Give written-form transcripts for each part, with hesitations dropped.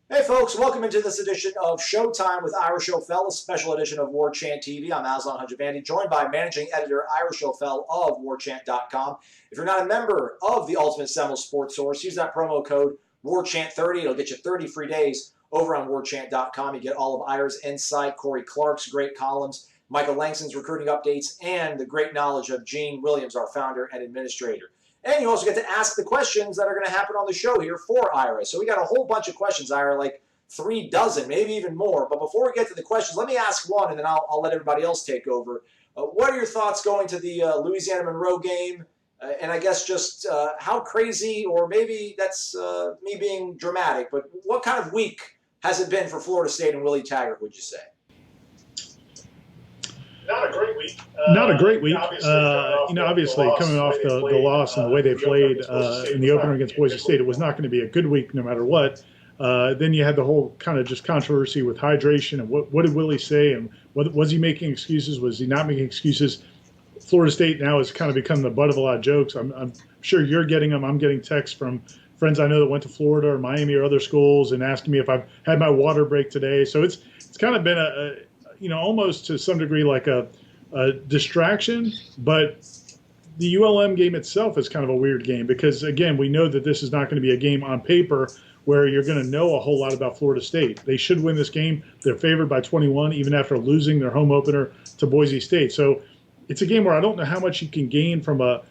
Hey folks, welcome into this edition of Scho-time with Ira Schoffel, a special edition of Warchant TV. I'm Aslan Hajavandi, joined by managing editor Ira Schoffel of Warchant.com. If you're not a member of the Ultimate Seminoles Sports Source, use that promo code Warchant30. It'll get you 30 free days over on Warchant.com. You get all of Ira's insight, Corey Clark's great columns, Michael Langston's recruiting updates, and the great knowledge of Gene Williams, our founder and administrator. And you also get to ask the questions that are going to happen on the show here for Ira. So we got a whole bunch of questions, Ira, like 3 dozen, maybe even more. But before we get to the questions, let me ask one, and then I'll let everybody else take over. What are your thoughts going to the Louisiana-Monroe game? And I guess just how crazy, or maybe that's me being dramatic, but what kind of week has it been for Florida State and Willie Taggart, would you say? Not a great week. Not a great week. Obviously, coming off the loss and the way they played in the opener against Boise State, it was not going to be a good week no matter what. Then you had the whole kind of just controversy with hydration and what did Willie say, and was he making excuses? Was he not making excuses? Florida State now has kind of become the butt of a lot of jokes. I'm sure you're getting them. I'm getting texts from friends I know that went to Florida or Miami or other schools and asking me if I've had my water break today. So it's kind of been almost to some degree like a distraction, but the ULM game itself is kind of a weird game because, again, we know that this is not going to be a game on paper where you're going to know a whole lot about Florida State. They should win this game. They're favored by 21, even after losing their home opener to Boise State. So it's a game where I don't know how much you can gain from a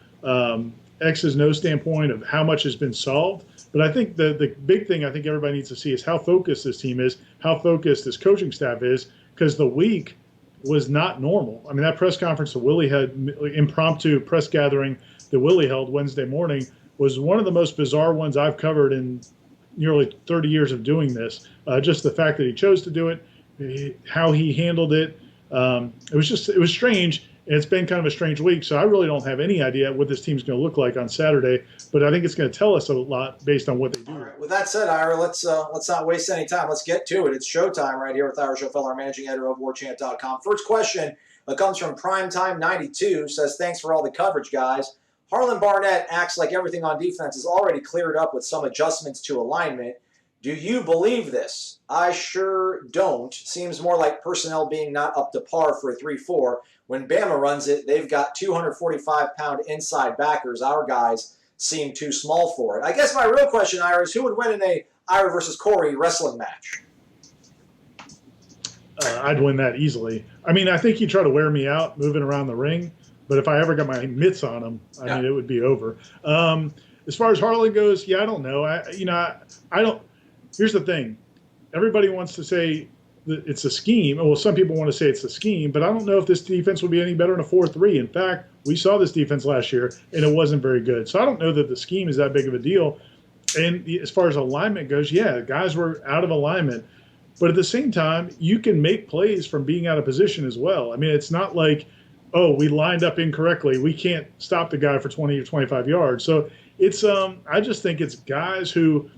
X's and O's standpoint of how much has been solved. But I think the big thing I think everybody needs to see is how focused this team is, how focused this coaching staff is, because the week was not normal. I mean, that press conference that Willie had, impromptu press gathering that Willie held Wednesday morning, was one of the most bizarre ones I've covered in nearly 30 years of doing this. Just the fact that he chose to do it, how he handled it. It was strange. And it's been kind of a strange week, so I really don't have any idea what this team's going to look like on Saturday. But I think it's going to tell us a lot based on what they do. All right. With that said, Ira, let's not waste any time. Let's get to it. It's Showtime right here with Ira Schoffel, our managing editor of Warchant.com. First question comes from Primetime92. Says, thanks for all the coverage, guys. Harlan Barnett acts like everything on defense is already cleared up with some adjustments to alignment. Do you believe this? I sure don't. Seems more like personnel being not up to par for a 3-4. When Bama runs it, they've got 245-pound inside backers. Our guys seem too small for it. I guess my real question, Ira, is who would win in a Ira versus Corey wrestling match? I'd win that easily. I mean, I think he'd try to wear me out moving around the ring, but if I ever got my mitts on him, I mean, it would be over. As far as Harlan goes, I don't know. I don't. Here's the thing. Everybody wants to say that it's a scheme. Well, some people want to say it's a scheme, but I don't know if this defense will be any better in a 4-3. In fact, we saw this defense last year, and it wasn't very good. So I don't know that the scheme is that big of a deal. And as far as alignment goes, guys were out of alignment. But at the same time, you can make plays from being out of position as well. I mean, it's not like, oh, we lined up incorrectly. We can't stop the guy for 20 or 25 yards. So it's I just think it's guys who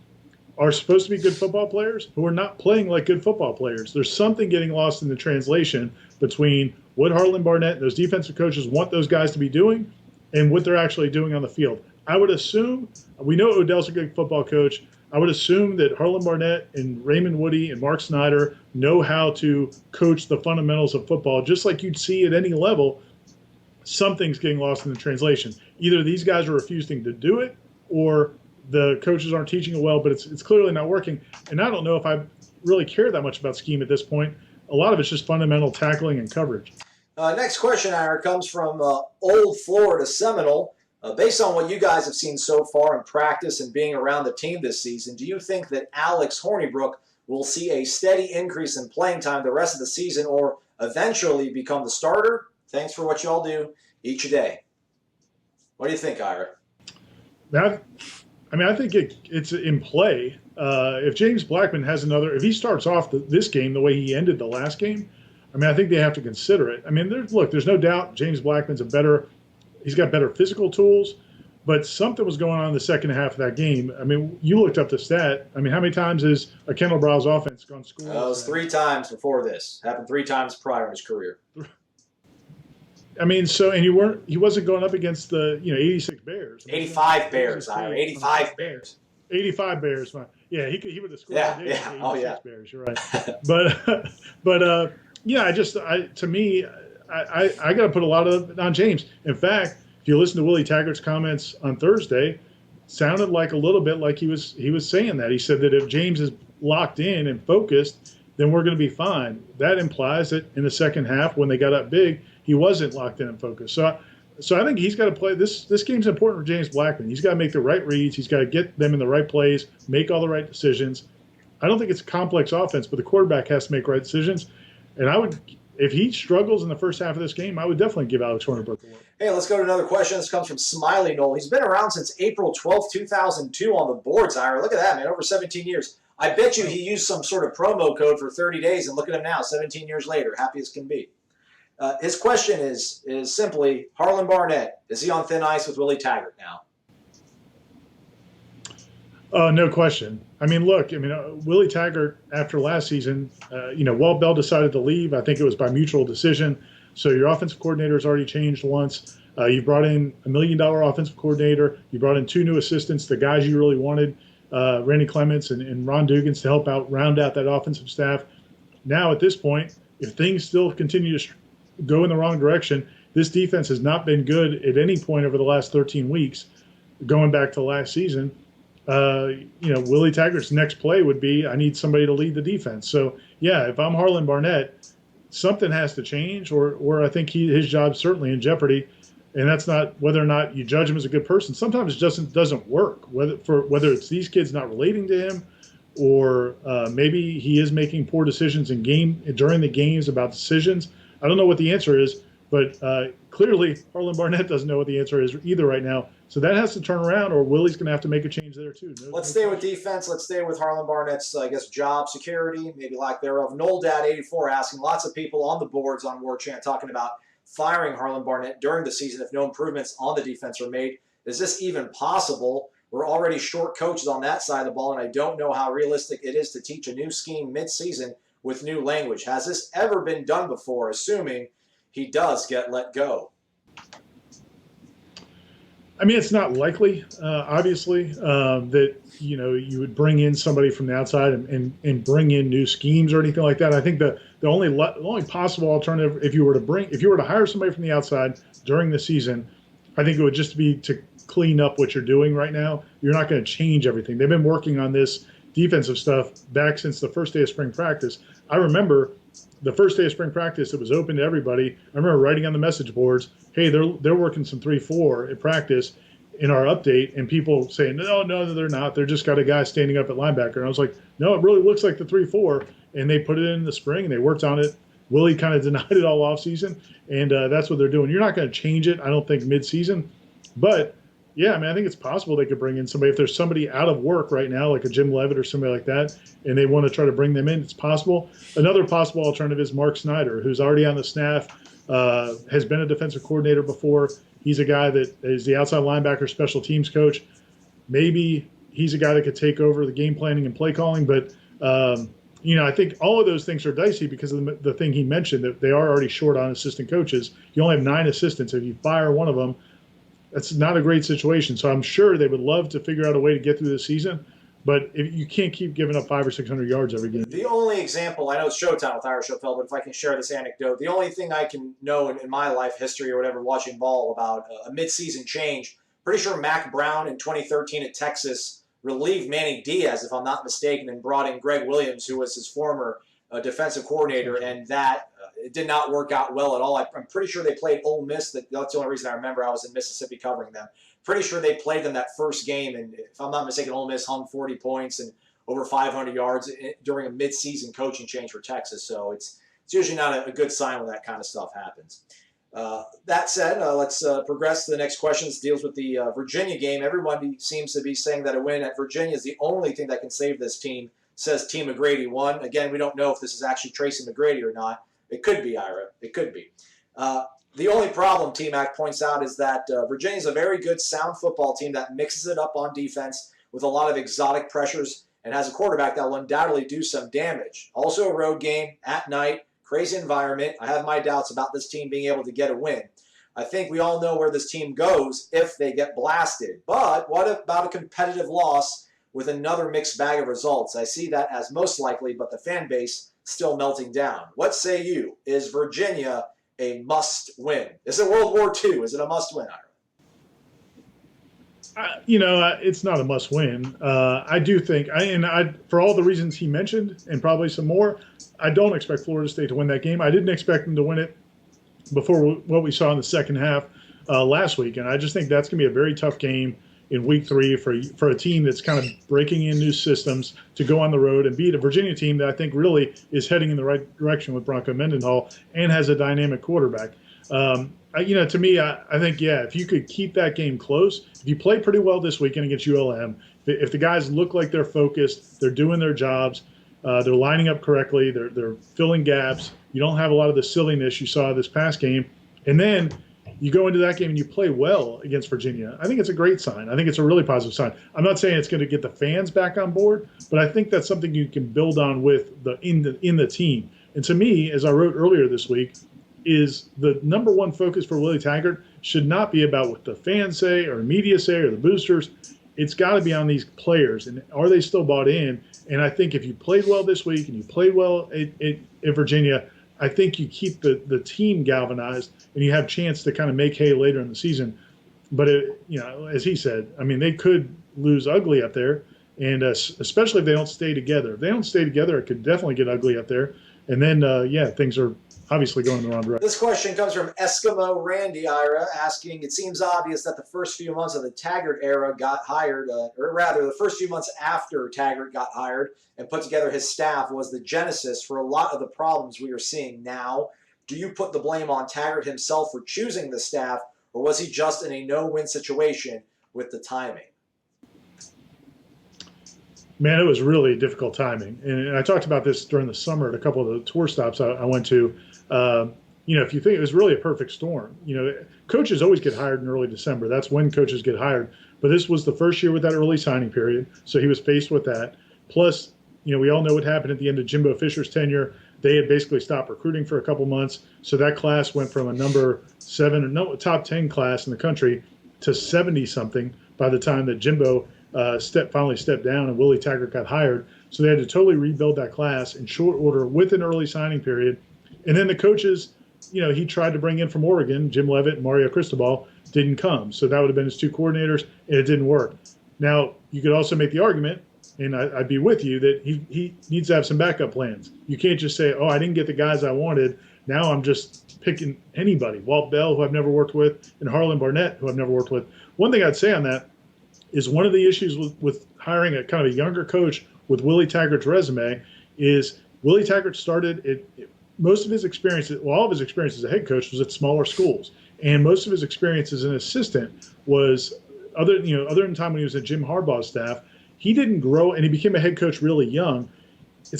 are supposed to be good football players who are not playing like good football players. There's something getting lost in the translation between what Harlan Barnett and those defensive coaches want those guys to be doing and what they're actually doing on the field. I would assume, we know Odell's a good football coach. I would assume that Harlan Barnett and Raymond Woody and Mark Snyder know how to coach the fundamentals of football, just like you'd see at any level. Something's getting lost in the translation. Either these guys are refusing to do it or the coaches aren't teaching it well, but it's clearly not working. And I don't know if I really care that much about scheme at this point. A lot of it's just fundamental tackling and coverage. Next question, Ira, comes from Old Florida Seminole. Based on what you guys have seen so far in practice and being around the team this season, do you think that Alex Hornibrook will see a steady increase in playing time the rest of the season or eventually become the starter? Thanks for what y'all do each day. What do you think, Ira? I think it's in play. If James Blackman has if he starts off this game the way he ended the last game, I think they have to consider it. There's no doubt James Blackman's he's got better physical tools, but something was going on in the second half of that game. You looked up the stat. How many times has a Kendall Browse offense gone scoreless? It was 3 times before this. Happened 3 times prior in his career. And he wasn't going up against the 86 Bears. 85 Bears, Ira. 85 Bears. 85 Bears. Yeah, he would have scored. Yeah, Yeah, yeah. Oh, yeah. Bears. You're right. But yeah, to me, I got to put a lot of it on James. In fact, if you listen to Willie Taggart's comments on Thursday, sounded like a little bit like he was saying that. He said that if James is locked in and focused, then we're going to be fine. That implies that in the second half, when they got up big, he wasn't locked in and focused. So I think he's got to play this. This game's important for James Blackman. He's got to make the right reads. He's got to get them in the right plays, make all the right decisions. I don't think it's a complex offense, but the quarterback has to make right decisions. And I would, if he struggles in the first half of this game, I would definitely give Alex Hornibrook a look. Hey, let's go to another question. This comes from Smiley Knoll. He's been around since April 12th, 2002 on the boards, Ira. Look at that, man. Over 17 years. I bet you he used some sort of promo code for 30 days, and look at him now, 17 years later, happy as can be. His question is simply, Harlan Barnett, is he on thin ice with Willie Taggart now? No question. I mean, look, Willie Taggart, after last season, Walt Bell decided to leave. I think it was by mutual decision. So your offensive coordinator has already changed once. You brought in $1 million offensive coordinator. You brought in 2 new assistants, the guys you really wanted, Randy Clements and Ron Dugans, to help round out that offensive staff. Now, at this point, if things still continue to go in the wrong direction, this defense has not been good at any point over the last 13 weeks, going back to last season. Willie Taggart's next play would be, I need somebody to lead the defense. So, yeah, if I'm Harlan Barnett, something has to change, or I think his job's certainly in jeopardy. And that's not whether or not you judge him as a good person. Sometimes it just doesn't work, whether it's these kids not relating to him, or maybe he is making poor decisions during the games about decisions. I don't know what the answer is, but clearly Harlan Barnett doesn't know what the answer is either right now. So that has to turn around, or Willie's going to have to make a change there too. Let's stay with defense. Let's stay with Harlan Barnett's, job security, maybe lack thereof. NoleDad84 asking, lots of people on the boards on Warchant talking about firing Harlan Barnett during the season if no improvements on the defense are made. Is this even possible? We're already short coaches on that side of the ball, and I don't know how realistic it is to teach a new scheme mid-season with new language. Has this ever been done before, assuming he does get let go? I mean, it's not likely, obviously, that you would bring in somebody from the outside and bring in new schemes or anything like that. I think the only possible alternative, if you were to hire somebody from the outside during the season, I think it would just be to clean up what you're doing right now. You're not going to change everything. They've been working on this defensive stuff back since the first day of spring practice. I remember the first day of spring practice, it was open to everybody. I remember writing on the message boards, hey, they're working some 3-4 at practice in our update, and people saying, no, they're not. They're just got a guy standing up at linebacker. And I was like, no, it really looks like the 3-4. And they put it in the spring, and they worked on it. Willie kind of denied it all offseason, and that's what they're doing. You're not going to change it, I don't think, midseason. But, yeah, I think it's possible they could bring in somebody. If there's somebody out of work right now, like a Jim Levitt or somebody like that, and they want to try to bring them in, it's possible. Another possible alternative is Mark Snyder, who's already on the staff, has been a defensive coordinator before. He's a guy that is the outside linebacker special teams coach. Maybe he's a guy that could take over the game planning and play calling. But, I think all of those things are dicey because of the thing he mentioned, that they are already short on assistant coaches. You only have 9 assistants. If you fire one of them, that's not a great situation. So I'm sure they would love to figure out a way to get through the season. But you can't keep giving up 500 or 600 yards every game. The only example, I know it's Showtime with Ira Schoffel, but if I can share this anecdote, the only thing I can know in my life history or whatever, watching ball about a midseason change, pretty sure Mac Brown in 2013 at Texas relieved Manny Diaz, if I'm not mistaken, and brought in Greg Williams, who was his former defensive coordinator, and that it did not work out well at all. I'm pretty sure they played Ole Miss. That's the only reason I remember. I was in Mississippi covering them. Pretty sure they played them that first game, and if I'm not mistaken, Ole Miss hung 40 points and over 500 yards during a midseason coaching change for Texas. So it's usually not a good sign when that kind of stuff happens. That said, let's progress to the next question. This deals with the Virginia game. Everybody seems to be saying that a win at Virginia is the only thing that can save this team, says Team McGrady 1. Again, we don't know if this is actually Tracy McGrady or not. It could be, Ira. It could be. The only problem, T-Mac points out, is that Virginia is a very good, sound football team that mixes it up on defense with a lot of exotic pressures and has a quarterback that will undoubtedly do some damage. Also a road game, at night, crazy environment. I have my doubts about this team being able to get a win. I think we all know where this team goes if they get blasted. But what about a competitive loss with another mixed bag of results. I see that as most likely, but the fan base still melting down. What say you? Is Virginia a must-win? Is it World War II? Is it a must-win, Ira? It's not a must-win. I do think, for all the reasons he mentioned, and probably some more, I don't expect Florida State to win that game. I didn't expect them to win it before what we saw in the second half last week, and I just think that's going to be a very tough game in week 3 for a team that's kind of breaking in new systems to go on the road and beat a Virginia team that I think really is heading in the right direction with Bronco Mendenhall and has a dynamic quarterback. To me, I think, if you could keep that game close, if you play pretty well this weekend against ULM, if the guys look like they're focused, they're doing their jobs, they're lining up correctly, they're filling gaps, you don't have a lot of the silliness you saw this past game, and then you go into that game and you play well against Virginia, I think it's a great sign. I think it's a really positive sign. I'm not saying it's going to get the fans back on board, but I think that's something you can build on with in the team. And to me, as I wrote earlier this week, is the number one focus for Willie Taggart should not be about what the fans say or the media say or the boosters. It's got to be on these players, and are they still bought in? And I think if you played well this week and you played well at Virginia, I think you keep the team galvanized and you have a chance to kind of make hay later in the season. But, as he said, they could lose ugly up there, and especially if they don't stay together. If they don't stay together, it could definitely get ugly up there. And then, things are obviously going in the wrong direction. This question comes from Eskimo Randy, Ira, asking, it seems obvious that the first few months of the Taggart era got hired, or rather the first few months after Taggart got hired and put together his staff was the genesis for a lot of the problems we are seeing now. Do you put the blame on Taggart himself for choosing the staff, or was he just in a no-win situation with the timing? Man, it was really difficult timing. And I talked about this during the summer at a couple of the tour stops I went to. If you think it was really a perfect storm, coaches always get hired in early December. That's when coaches get hired. But this was the first year with that early signing period. So he was faced with that. Plus, we all know what happened at the end of Jimbo Fisher's tenure. They had basically stopped recruiting for a couple months. So that class went from a number 7, top 10 class in the country to 70-something by the time that Jimbo finally stepped down and Willie Taggart got hired. So they had to totally rebuild that class in short order with an early signing period. And then the coaches, he tried to bring in from Oregon, Jim Leavitt and Mario Cristobal, didn't come. So that would have been his 2 coordinators, and it didn't work. Now, you could also make the argument, and I'd be with you, that he needs to have some backup plans. You can't just say, I didn't get the guys I wanted. Now I'm just picking anybody. Walt Bell, who I've never worked with, and Harlan Barnett, who I've never worked with. One thing I'd say on that is one of the issues with hiring a kind of a younger coach with Willie Taggart's resume is Willie Taggart started most of his experience, all of his experience as a head coach was at smaller schools. And most of his experience as an assistant was, other than time when he was at Jim Harbaugh's staff, he didn't grow, and he became a head coach really young.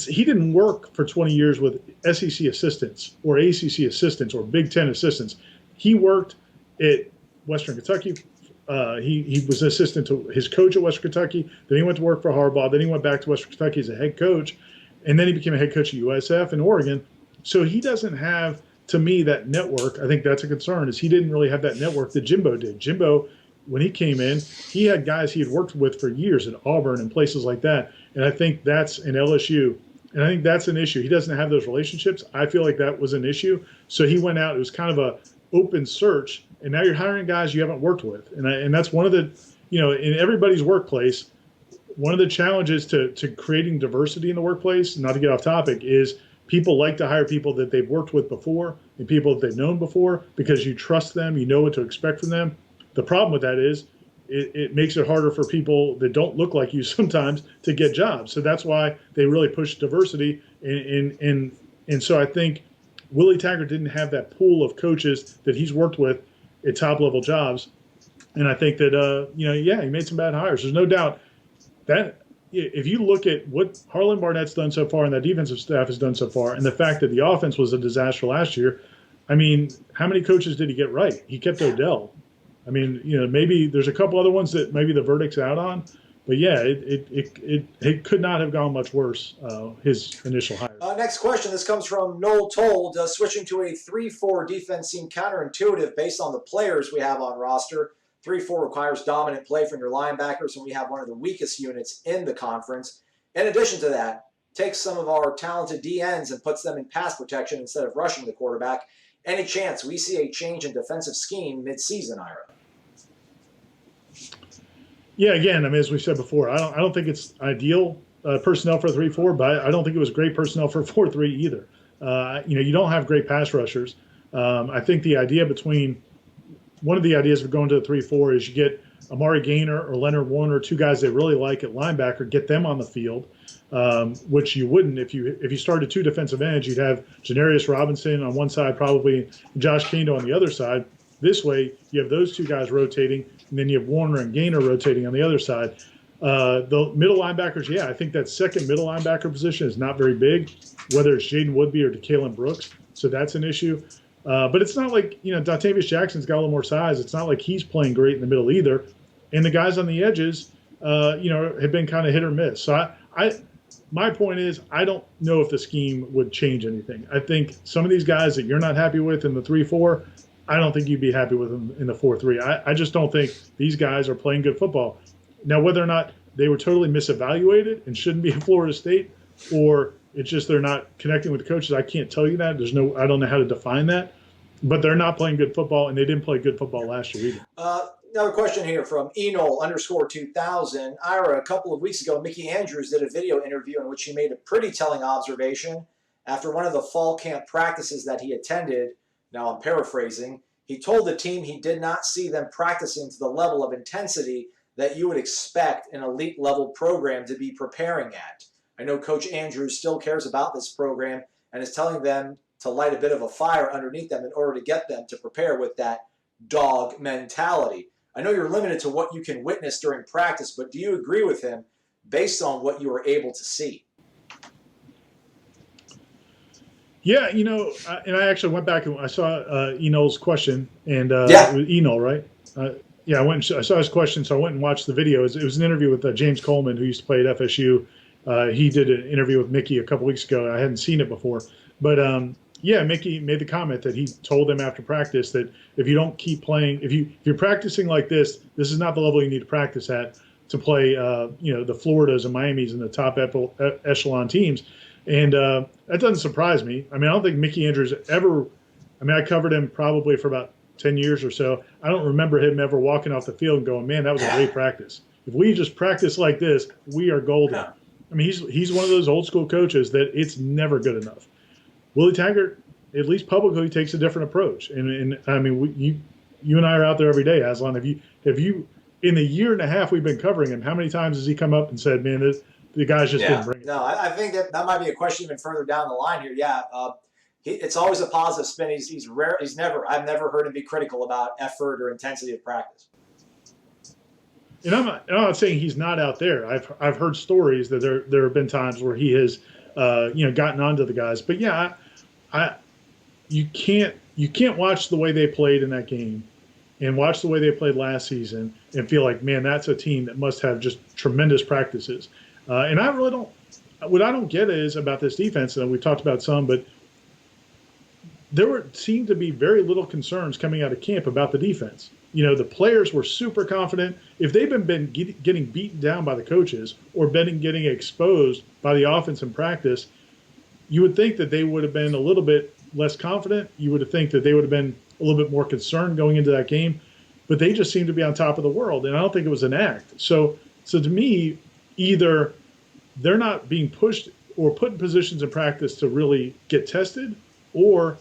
He didn't work for 20 years with SEC assistants or ACC assistants or Big Ten assistants. He worked at Western Kentucky. He was an assistant to his coach at Western Kentucky. Then he went to work for Harbaugh. Then he went back to Western Kentucky as a head coach. And then he became a head coach at USF in Oregon. So he doesn't have, to me, that network. I think that's a concern, is he didn't really have that network that Jimbo did. Jimbo, when he came in, he had guys he had worked with for years at Auburn and places like that. And I think that's in LSU. And I think that's an issue. He doesn't have those relationships. I feel like that was an issue. So he went out. It was kind of a open search. And now you're hiring guys you haven't worked with. And that's one of the, in everybody's workplace, one of the challenges to creating diversity in the workplace, not to get off topic, is people like to hire people that they've worked with before and people that they've known before because you trust them, you know what to expect from them. The problem with that is it makes it harder for people that don't look like you sometimes to get jobs. So that's why they really push diversity. And so I think Willie Taggart didn't have that pool of coaches that he's worked with at top-level jobs. And I think that, he made some bad hires. There's no doubt that if you look at what Harlan Barnett's done so far and that defensive staff has done so far, and the fact that the offense was a disaster last year, how many coaches did he get right? He kept Odell. Maybe there's a couple other ones that maybe the verdict's out on, but it could not have gone much worse, his initial hire. Next question. This comes from Noel Toll. Does switching to a 3-4 defense seem counterintuitive based on the players we have on roster? 3-4 requires dominant play from your linebackers, and we have one of the weakest units in the conference. In addition to that, takes some of our talented DNs and puts them in pass protection instead of rushing the quarterback. Any chance we see a change in defensive scheme mid-season, Ira? Yeah, again, I mean, as we said before, I don't think it's ideal personnel for a 3-4, but I don't think it was great personnel for a 4-3 either. You don't have great pass rushers. I think one of the ideas of going to the 3-4 is you get Amari Gaynor or Leonard Warner, two guys they really like at linebacker, get them on the field, which you wouldn't if you started two defensive ends. You'd have Janarius Robinson on one side, probably Josh Kando on the other side. This way, you have those two guys rotating, and then you have Warner and Gaynor rotating on the other side. The middle linebackers, I think that second middle linebacker position is not very big, whether it's Jaden Woodby or DeKalen Brooks, so that's an issue. But it's not like, Dontavius Jackson's got a little more size. It's not like he's playing great in the middle either. And the guys on the edges, have been kind of hit or miss. So my point is, I don't know if the scheme would change anything. I think some of these guys that you're not happy with in the 3-4, I don't think you'd be happy with them in the 4-3. I just don't think these guys are playing good football. Now, whether or not they were totally misevaluated and shouldn't be in Florida State, or it's just they're not connecting with the coaches, I can't tell you that. I don't know how to define that. But they're not playing good football, and they didn't play good football last year either. Another question here from Enol_2000. Ira, a couple of weeks ago, Mickey Andrews did a video interview in which he made a pretty telling observation. After one of the fall camp practices that he attended, now I'm paraphrasing, he told the team he did not see them practicing to the level of intensity that you would expect an elite level program to be preparing at. I know Coach Andrews still cares about this program and is telling them to light a bit of a fire underneath them in order to get them to prepare with that dog mentality. I know you're limited to what you can witness during practice, but do you agree with him based on what you were able to see? Yeah, and I actually went back and I saw Enol's question, and it was Enol, right? I saw his question, so I went and watched the video. It was an interview with James Coleman, who used to play at FSU. He did an interview with Mickey a couple weeks ago. I hadn't seen it before. But, Mickey made the comment that he told them after practice that if you don't keep playing, if you're practicing like this is not the level you need to practice at to play, the Floridas and Miamis and the top echelon teams. And that doesn't surprise me. I mean, I don't think Mickey Andrews I covered him probably for about 10 years or so. I don't remember him ever walking off the field and going, man, that was a great practice. If we just practice like this, we are golden. Yeah. I mean, he's one of those old school coaches that it's never good enough. Willie Taggart, at least publicly, takes a different approach. And I mean, you and I are out there every day, Aslan. Have you, in the year and a half we've been covering him, how many times has he come up and said, man, the guys just didn't bring it? No, I think that might be a question even further down the line here. Yeah, it's always a positive spin. He's rare. I've never heard him be critical about effort or intensity of practice. And I'm not saying he's not out there. I've heard stories that there have been times where he has gotten onto the guys. But yeah, you can't watch the way they played in that game and watch the way they played last season and feel like, man, that's a team that must have just tremendous practices. And I really don't. What I don't get is about this defense, and we've talked about some, but seemed to be very little concerns coming out of camp about the defense. The players were super confident. If they've been getting beaten down by the coaches or been getting exposed by the offense in practice, you would think that they would have been a little bit less confident. You would have think that they would have been a little bit more concerned going into that game. But they just seemed to be on top of the world, and I don't think it was an act. So to me, either they're not being pushed or put in positions in practice to really get tested, or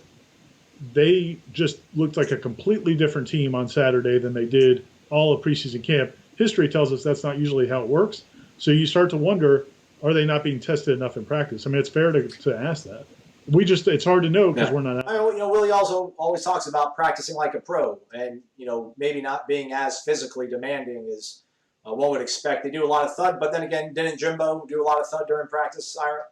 they just looked like a completely different team on Saturday than they did all of preseason camp. History tells us that's not usually how it works. So you start to wonder, are they not being tested enough in practice? I mean, it's fair to ask that. It's hard to know because we're not. Willie also always talks about practicing like a pro and, maybe not being as physically demanding as one would expect. They do a lot of thud, but then again, didn't Jimbo do a lot of thud during practice, Ira?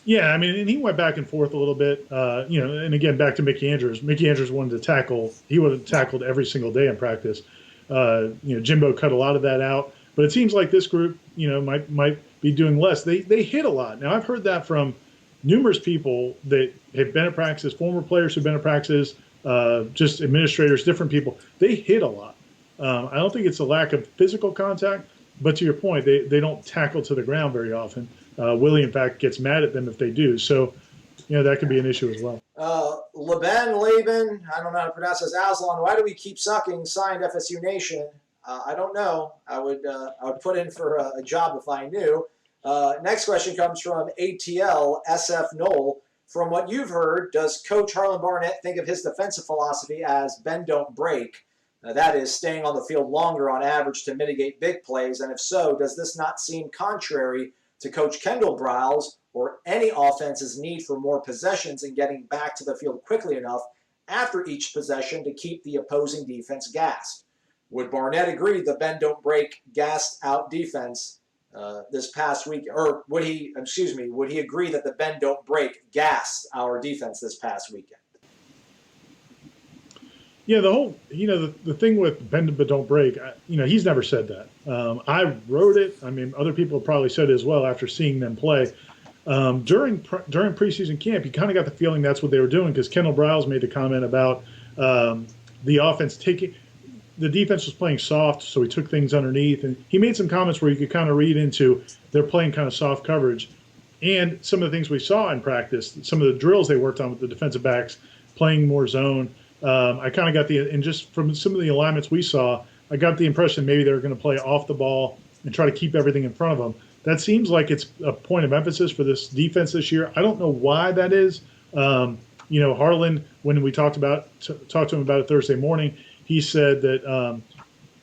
Yeah, I mean, and he went back and forth a little bit, and again, back to Mickey Andrews. Mickey Andrews wanted to tackle. He would have tackled every single day in practice. Jimbo cut a lot of that out. But it seems like this group, might be doing less. They hit a lot. Now, I've heard that from numerous people that have been at practices, former players who've been at practices, just administrators, different people, they hit a lot. I don't think it's a lack of physical contact, but to your point, they don't tackle to the ground very often. Willie, in fact, gets mad at them if they do. So, that could be an issue as well. Laban, I don't know how to pronounce this. Aslan, why do we keep sucking? Signed FSU Nation. I don't know. I would put in for a job if I knew. Next question comes from ATL SF Knoll. From what you've heard, does Coach Harlan Barnett think of his defensive philosophy as bend, don't break? That is, staying on the field longer on average to mitigate big plays. And if so, does this not seem contrary to Coach Kendall Briles or any offense's need for more possessions and getting back to the field quickly enough after each possession to keep the opposing defense gassed? Would Barnett agree the bend, don't break, gassed out defense this past week, or would he agree that the bend, don't break gassed our defense this past weekend? Yeah, the whole, the thing with bend but don't break, he's never said that. I wrote it. I mean, other people have probably said it as well after seeing them play. During preseason camp, you kind of got the feeling that's what they were doing because Kendall Briles made the comment about the offense the defense was playing soft, so he took things underneath. And he made some comments where you could kind of read into they're playing kind of soft coverage. And some of the things we saw in practice, some of the drills they worked on with the defensive backs, playing more zone. I kind of got and just from some of the alignments we saw, I got the impression maybe they were going to play off the ball and try to keep everything in front of them. That seems like it's a point of emphasis for this defense this year. I don't know why that is. Harlan, when we talked to him about it Thursday morning, he said that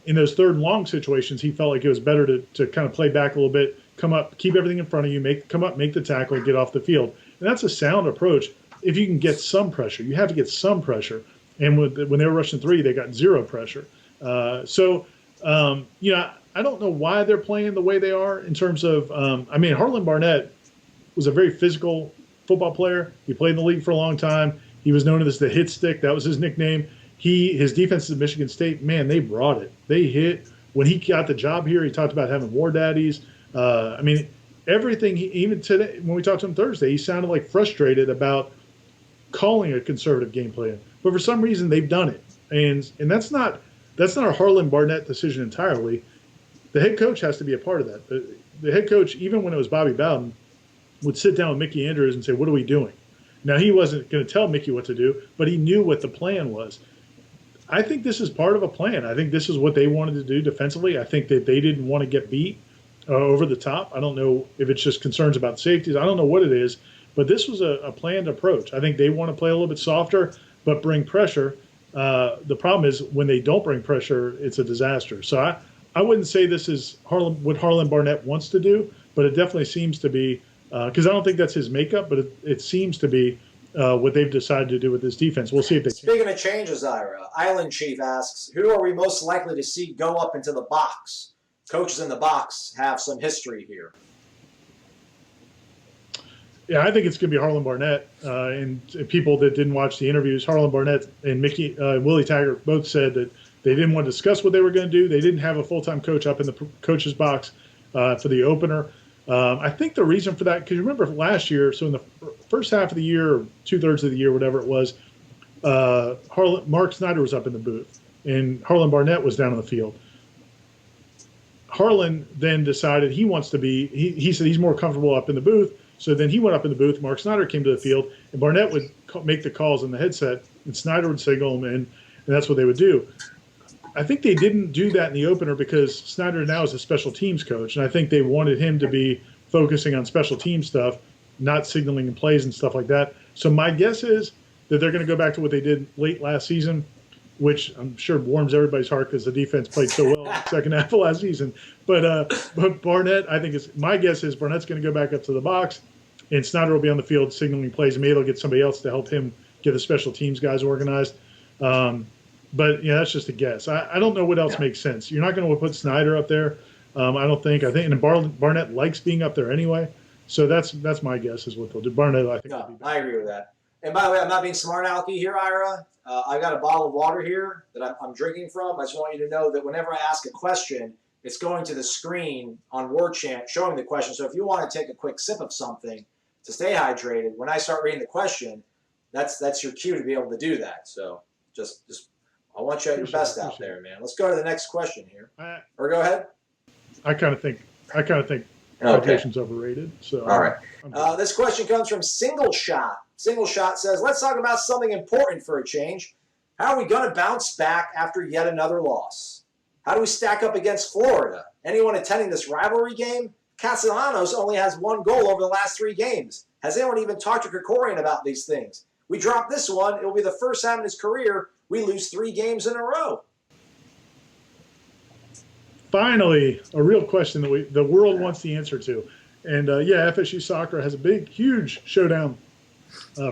in those third and long situations, he felt like it was better to kind of play back a little bit, come up, keep everything in front of you, make the tackle, and get off the field. And that's a sound approach. If you can get some pressure, you have to get some pressure. And when they were rushing three, they got zero pressure. I don't know why they're playing the way they are in terms of Harlan Barnett was a very physical football player. He played in the league for a long time. He was known as the hit stick. That was his nickname. His defense at Michigan State, man, they brought it. They hit. When he got the job here, he talked about having war daddies. Everything, even today, when we talked to him Thursday, he sounded like frustrated about calling a conservative game plan. But for some reason, they've done it. And that's not a Harlan Barnett decision entirely. The head coach has to be a part of that. The head coach, even when it was Bobby Bowden, would sit down with Mickey Andrews and say, what are we doing? Now, he wasn't going to tell Mickey what to do, but he knew what the plan was. I think this is part of a plan. I think this is what they wanted to do defensively. I think that they didn't want to get beat over the top. I don't know if it's just concerns about safeties. I don't know what it is, but this was a planned approach. I think they want to play a little bit softer, but bring pressure. The problem is when they don't bring pressure, it's a disaster. So I wouldn't say this is what Harlan Barnett wants to do, but it definitely seems to be, because I don't think that's his makeup, but it seems to be what they've decided to do with this defense. We'll see if they Speaking of changes, Ira, Island Chief asks, who are we most likely to see go up into the box? Coaches in the box have some history here. Yeah, I think it's going to be Harlan Barnett. And people that didn't watch the interviews, Harlan Barnett and Willie Taggart both said that they didn't want to discuss what they were going to do. They didn't have a full-time coach up in the coach's box for the opener. I think the reason for that, because you remember last year, so in the first half of the year, or two-thirds of the year, whatever it was, Mark Snyder was up in the booth, and Harlan Barnett was down on the field. Harlan then decided he wants to be, he said he's more comfortable up in the booth, so then he went up in the booth. Mark Snyder came to the field, and Barnett would make the calls in the headset, and Snyder would signal him in, and that's what they would do. I think they didn't do that in the opener because Snyder now is a special teams coach, and I think they wanted him to be focusing on special team stuff, not signaling and plays and stuff like that. So my guess is that they're going to go back to what they did late last season, which I'm sure warms everybody's heart because the defense played so well in the second half of last season. But Barnett, I think my guess is Barnett's going to go back up to the box, and Snyder will be on the field signaling plays. Maybe they'll get somebody else to help him get the special teams guys organized. But that's just a guess. I don't know what else makes sense. You're not going to put Snyder up there. I don't think. And Barnett likes being up there anyway. So that's my guess is what they'll do. Barnett, I think. No, I agree with that. And by the way, I'm not being smart alecky here, Ira. I got a bottle of water here that I'm drinking from. I just want you to know that whenever I ask a question, it's going to the screen on Warchant showing the question. So if you want to take a quick sip of something to stay hydrated, when I start reading the question, that's your cue to be able to do that. So Just I want you at your best out there, man. Let's go to the next question here. Or go ahead. I kind of think hydration's overrated. So all right. This question comes from Single Shot. Single Shot says, let's talk about something important for a change. How are we going to bounce back after yet another loss? How do we stack up against Florida? Anyone attending this rivalry game? Castellanos only has 1 goal over the last 3 games. Has anyone even talked to Krikorian about these things? We drop this one. It will be the first time in his career we lose 3 games in a row. Finally, a real question that the world wants the answer to. And, FSU soccer has a huge showdown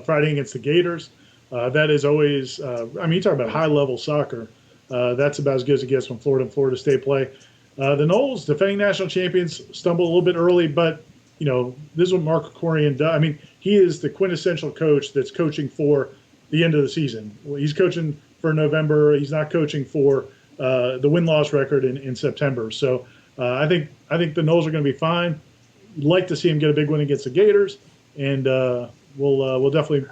Friday against the Gators. That is always, you talk about high-level soccer. That's about as good as it gets when Florida and Florida State play. The Noles, defending national champions, stumbled a little bit early, but, this is what Mark Krikorian does. He is the quintessential coach that's coaching for the end of the season. He's coaching for November. He's not coaching for the win-loss record in September. So I think the Noles are going to be fine. I'd like to see him get a big win against the Gators, and we'll definitely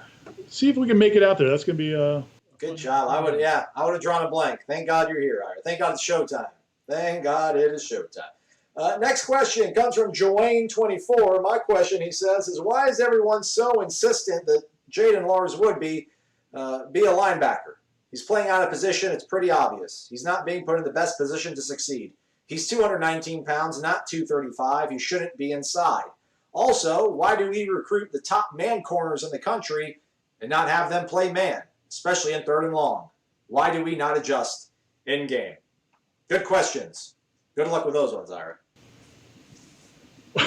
see if we can make it out there. That's going to be good job. I would have drawn a blank. Thank God you're here, Ira. Thank God it's showtime. Thank God it is showtime. Next question comes from Joanne24. My question, he says, is why is everyone so insistent that Jaden Lars would be a linebacker? He's playing out of position. It's pretty obvious. He's not being put in the best position to succeed. He's 219 pounds, not 235. He shouldn't be inside. Also, why do we recruit the top man corners in the country and not have them play man, especially in 3rd and long? Why do we not adjust in game? Good questions. Good luck with those ones, Ira.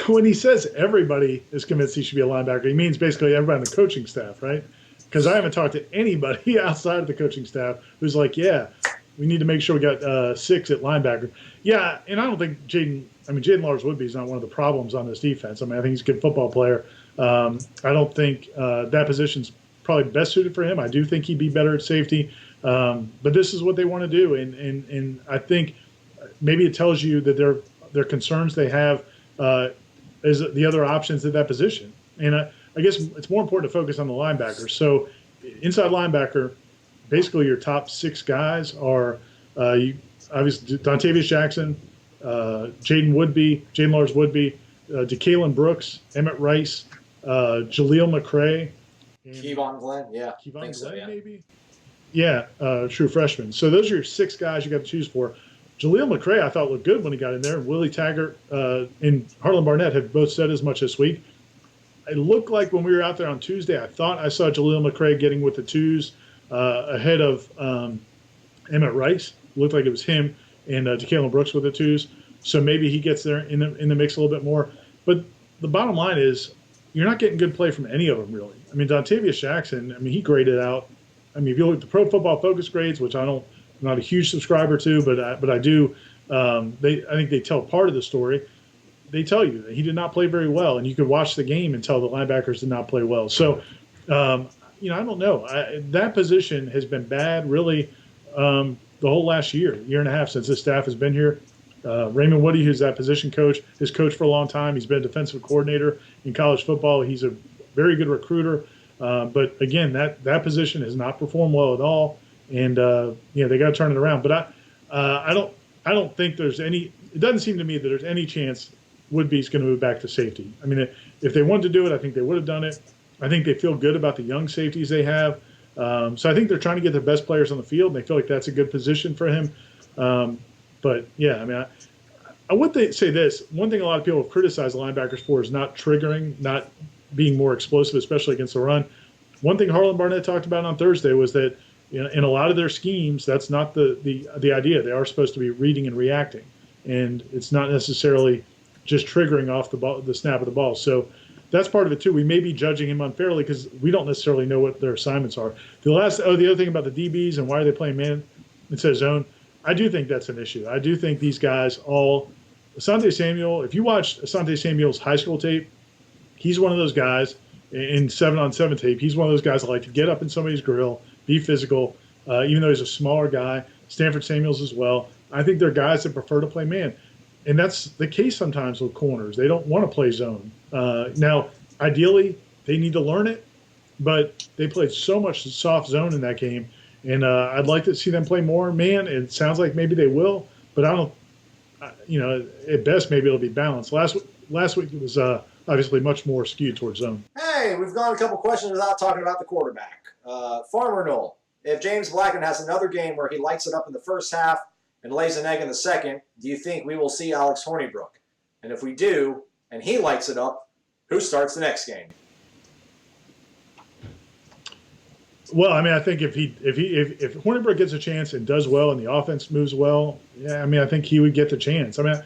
When he says everybody is convinced he should be a linebacker, he means basically everybody on the coaching staff, right? Because I haven't talked to anybody outside of the coaching staff who's like, yeah, we need to make sure we got 6 at linebacker. Yeah, and I don't think Jaden Lars Woodby is not one of the problems on this defense. I think he's a good football player. I don't think that position's probably best suited for him. I do think he'd be better at safety. But this is what they want to do. And I think maybe it tells you that their concerns they have is the other options at that position. And I guess it's more important to focus on the linebackers. So inside linebacker, basically your top 6 guys are obviously Dontavius Jackson, Jaden Lars Woodby, DeKalen Brooks, Emmett Rice, Jaleel McRae. Kevon Glenn, yeah. Kevon Glenn, maybe? Yeah, true freshman. So those are your 6 guys you got to choose for. Jaleel McRae, I thought, looked good when he got in there. Willie Taggart and Harlan Barnett have both said as much this week. It looked like when we were out there on Tuesday, I thought I saw Jaleel McRae getting with the 2s ahead of Emmett Rice. It looked like it was him and DeKalen Brooks with the 2s. So maybe he gets there in the mix a little bit more. But the bottom line is you're not getting good play from any of them, really. Dontavius Jackson, he graded out. If you look at the Pro Football Focus grades, which I'm not a huge subscriber to, but I do. I think they tell part of the story. They tell you that he did not play very well, and you could watch the game and tell the linebackers did not play well. So, I don't know. That position has been bad, really, the whole last year and a half since this staff has been here. Raymond Woody, who's that position coach, has coached for a long time. He's been a defensive coordinator in college football. He's a very good recruiter. But again, that position has not performed well at all, and they got to turn it around. But I don't think there's any. It doesn't seem to me that there's any chance Woodby's going to move back to safety. If they wanted to do it, I think they would have done it. I think they feel good about the young safeties they have. So I think they're trying to get their best players on the field, and they feel like that's a good position for him. But yeah, I would say this. One thing a lot of people have criticized linebackers for is not triggering, not being more explosive, especially against the run. One thing Harlan Barnett talked about on Thursday was that in a lot of their schemes, that's not the idea. They are supposed to be reading and reacting, and it's not necessarily just triggering off the snap of the ball. So that's part of it too. We may be judging him unfairly because we don't necessarily know what their assignments are. The other thing about the DBs and why are they playing man instead of zone, I do think that's an issue. I do think these guys Asante Samuel, if you watch Asante Samuel's high school tape, he's one of those guys in 7-on-7 tape. He's one of those guys that like to get up in somebody's grill, be physical, even though he's a smaller guy. Stanford Samuels as well. I think they're guys that prefer to play man. And that's the case sometimes with corners. They don't want to play zone. Now, ideally, they need to learn it, but they played so much soft zone in that game. And I'd like to see them play more man. It sounds like maybe they will, but I don't. At best maybe it'll be balanced. Last week it was obviously much more skewed towards zone. Hey, we've gone a couple questions without talking about the quarterback. Farmer Noel, if James Blackman has another game where he lights it up in the first half and lays an egg in the second, do you think we will see Alex Hornibrook? And if we do, and he lights it up, who starts the next game? Well, I mean, I think if Hornibrook gets a chance and does well and the offense moves well, yeah, I mean, I think he would get the chance. I mean,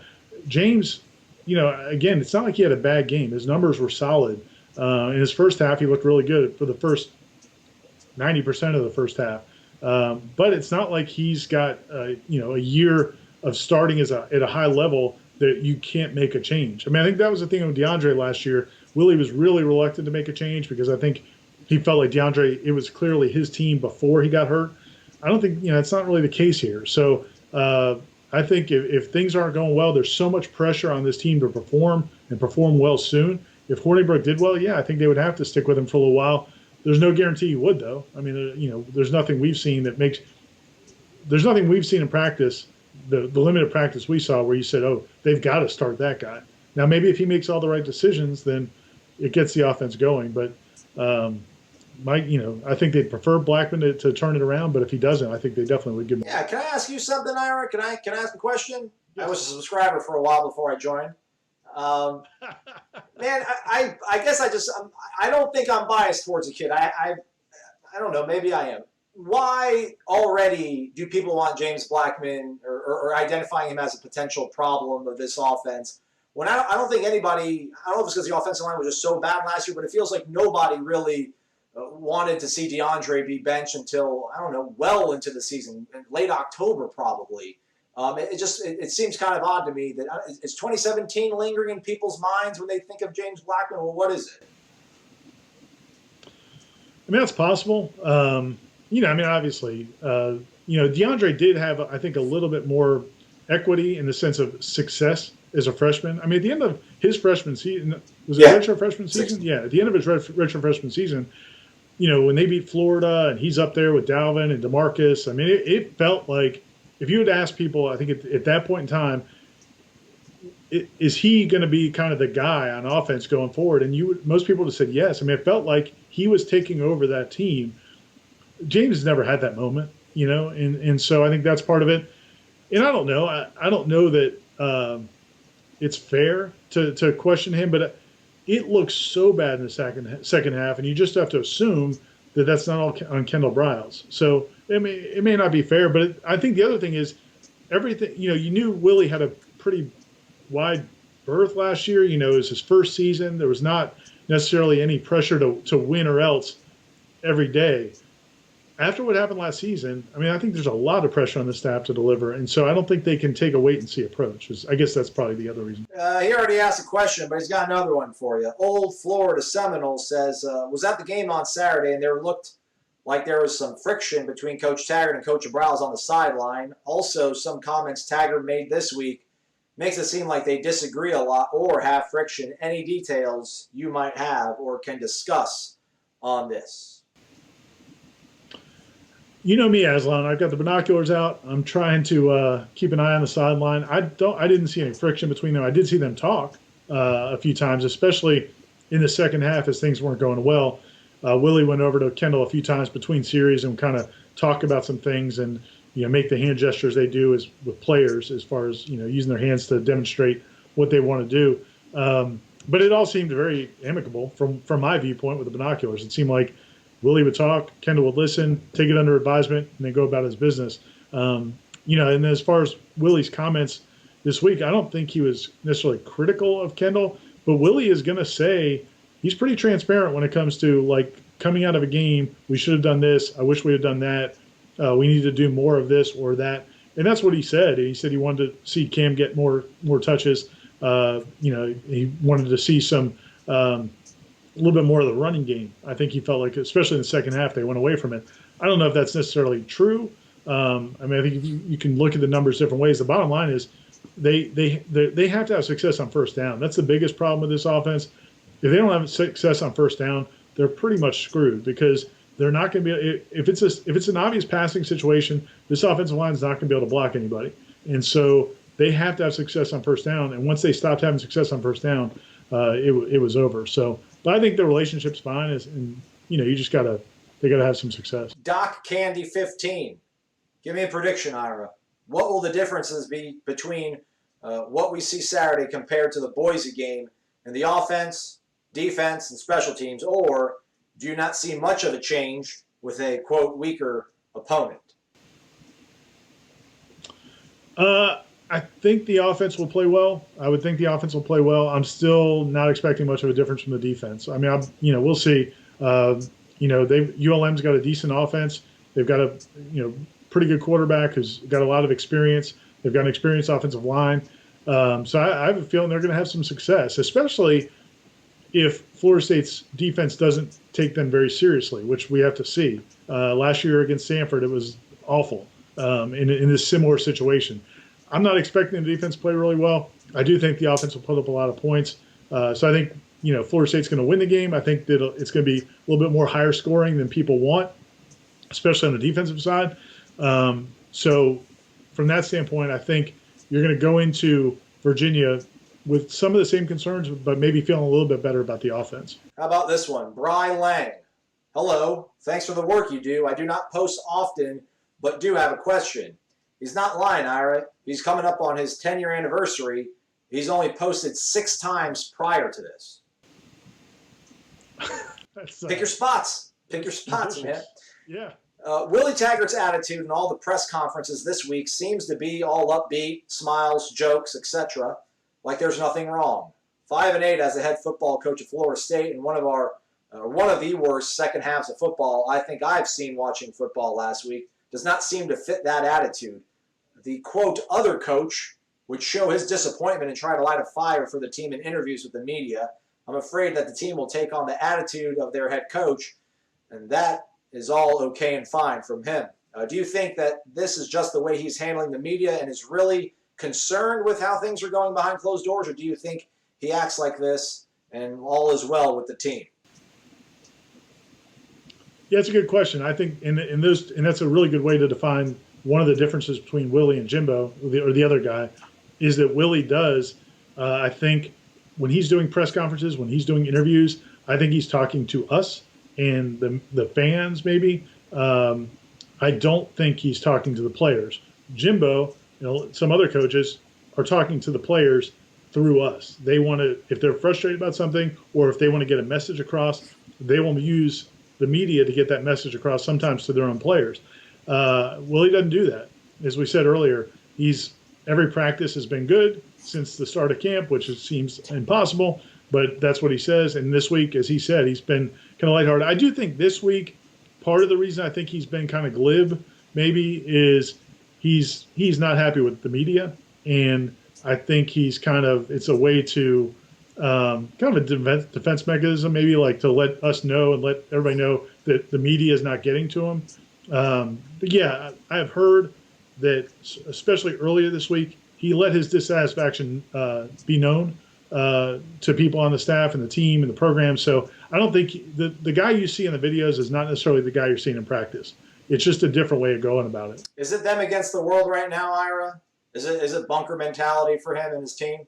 James, again, it's not like he had a bad game. His numbers were solid. In his first half, he looked really good for the first 90% of the first half. But it's not like he's got a year of starting at a high level that you can't make a change. I mean, I think that was the thing with DeAndre last year. Willie was really reluctant to make a change because I think he felt like DeAndre, it was clearly his team before he got hurt. I don't think, it's not really the case here. So I think if things aren't going well, there's so much pressure on this team to perform and perform well soon. If Hornibrook did well, yeah, I think they would have to stick with him for a little while. There's no guarantee he would, though. I mean, there's nothing we've seen in practice, the limited practice we saw where you said, oh, they've got to start that guy. Now, maybe if he makes all the right decisions, then it gets the offense going. But I think they'd prefer Blackman to turn it around. But if he doesn't, I think they definitely would give him. Yeah, can I ask you something, Ira? Can I ask a question? Yes. I was a subscriber for a while before I joined. Man, I guess I don't think I'm biased towards the kid. I don't know. Maybe I am. Why already do people want James Blackman or identifying him as a potential problem of this offense? When I don't think anybody, I don't know if it's because the offensive line was just so bad last year, but it feels like nobody really wanted to see DeAndre be benched until, I don't know, well into the season, late October probably. It seems kind of odd to me that is 2017 lingering in people's minds when they think of James Blackman? Well, what is it? I mean, that's possible. Obviously, DeAndre did have, I think, a little bit more equity in the sense of success as a freshman. I mean, at the end of his freshman season, was it retro freshman season? Yeah, at the end of his retro freshman season, when they beat Florida and he's up there with Dalvin and DeMarcus, I mean, it felt like if you had asked people, I think at that point in time, is he going to be kind of the guy on offense going forward? And most people would have said yes. I mean, it felt like he was taking over that team. James has never had that moment, and so I think that's part of it. And I don't know. I don't know that it's fair to question him, but it looks so bad in the second half, and you just have to assume that that's not all on Kendall Briles. So it may not be fair, but I think the other thing is everything. You knew Willie had a pretty wide berth last year. It was his first season. There was not necessarily any pressure to win or else every day. After what happened last season, I mean, I think there's a lot of pressure on the staff to deliver, and so I don't think they can take a wait-and-see approach. I guess that's probably the other reason. He already asked a question, but he's got another one for you. Old Florida Seminoles says, was at the game on Saturday, and there looked like there was some friction between Coach Taggart and Coach Briles on the sideline. Also, some comments Taggart made this week makes it seem like they disagree a lot or have friction. Any details you might have or can discuss on this? You know me, Aslan. I've got the binoculars out. I'm trying to keep an eye on the sideline. I didn't see any friction between them. I did see them talk a few times, especially in the second half as things weren't going well. Willie went over to Kendall a few times between series and kind of talk about some things and make the hand gestures they do with players as far as using their hands to demonstrate what they want to do. But it all seemed very amicable from my viewpoint with the binoculars. It seemed like Willie would talk, Kendall would listen, take it under advisement, and then go about his business. And as far as Willie's comments this week, I don't think he was necessarily critical of Kendall, but Willie is going to say he's pretty transparent when it comes to, like, coming out of a game, we should have done this, I wish we had done that, we need to do more of this or that. And that's what he said. He said he wanted to see Cam get more touches. He wanted to see some a little bit more of the running game. I think he felt like, especially in the second half, they went away from it. I don't know if that's necessarily true. I think you can look at the numbers different ways. The bottom line is they have to have success on first down. That's the biggest problem with this offense. If they don't have success on first down, they're pretty much screwed because they're not going to be, if it's an obvious passing situation, this offensive line is not going to be able to block anybody. And so they have to have success on first down. And once they stopped having success on first down, it was over. So, but I think the relationship's fine. And you just they got to have some success. Doc Candy 15. Give me a prediction, Ira. What will the differences be between what we see Saturday compared to the Boise game in the offense, defense, and special teams? Or do you not see much of a change with a, quote, weaker opponent? I think the offense will play well. I would think the offense will play well. I'm still not expecting much of a difference from the defense. I mean, we'll see. ULM's got a decent offense. They've got a pretty good quarterback who's got a lot of experience. They've got an experienced offensive line. So I have a feeling they're going to have some success, especially if Florida State's defense doesn't take them very seriously, which we have to see. Last year against Stanford, it was awful in this similar situation. I'm not expecting the defense to play really well. I do think the offense will put up a lot of points. So I think, Florida State's going to win the game. I think that it's going to be a little bit more higher scoring than people want, especially on the defensive side. So from that standpoint, I think you're going to go into Virginia with some of the same concerns, but maybe feeling a little bit better about the offense. How about this one? Bry Lang. Hello. Thanks for the work you do. I do not post often, but do have a question. He's not lying, Ira. He's coming up on his 10-year anniversary. He's only posted 6 times prior to this. Pick your spots. Pick your spots, man. Yeah. Willie Taggart's attitude in all the press conferences this week seems to be all upbeat, smiles, jokes, etc., like there's nothing wrong. 5-8 as the head football coach of Florida State, and one of the worst second halves of football I think I've seen watching football last week, does not seem to fit that attitude. The, quote, other coach would show his disappointment and try to light a fire for the team in interviews with the media. I'm afraid that the team will take on the attitude of their head coach, and that is all okay and fine from him. Do you think that this is just the way he's handling the media and is really concerned with how things are going behind closed doors, or do you think he acts like this and all is well with the team? Yeah, it's a good question. I think and that's a really good way to define one of the differences between Willie and Jimbo, or the other guy, is that Willie does, I think, when he's doing press conferences, when he's doing interviews, I think he's talking to us and the fans maybe. I don't think he's talking to the players. Jimbo, some other coaches are talking to the players through us. They want to, if they're frustrated about something or if they want to get a message across, they will use the media to get that message across, sometimes to their own players. Willie doesn't do that. As we said earlier, every practice has been good since the start of camp, which seems impossible, but that's what he says. And this week, as he said, he's been kind of lighthearted. I do think this week, part of the reason I think he's been kind of glib maybe is he's not happy with the media. And I think it's a way to kind of a defense mechanism, maybe, like to let us know and let everybody know that the media is not getting to him. But yeah, I have heard that, especially earlier this week, he let his dissatisfaction be known to people on the staff and the team and the program. So I don't think the guy you see in the videos is not necessarily the guy you're seeing in practice. It's just a different way of going about it. Is it them against the world right now, Ira? Is it bunker mentality for him and his team?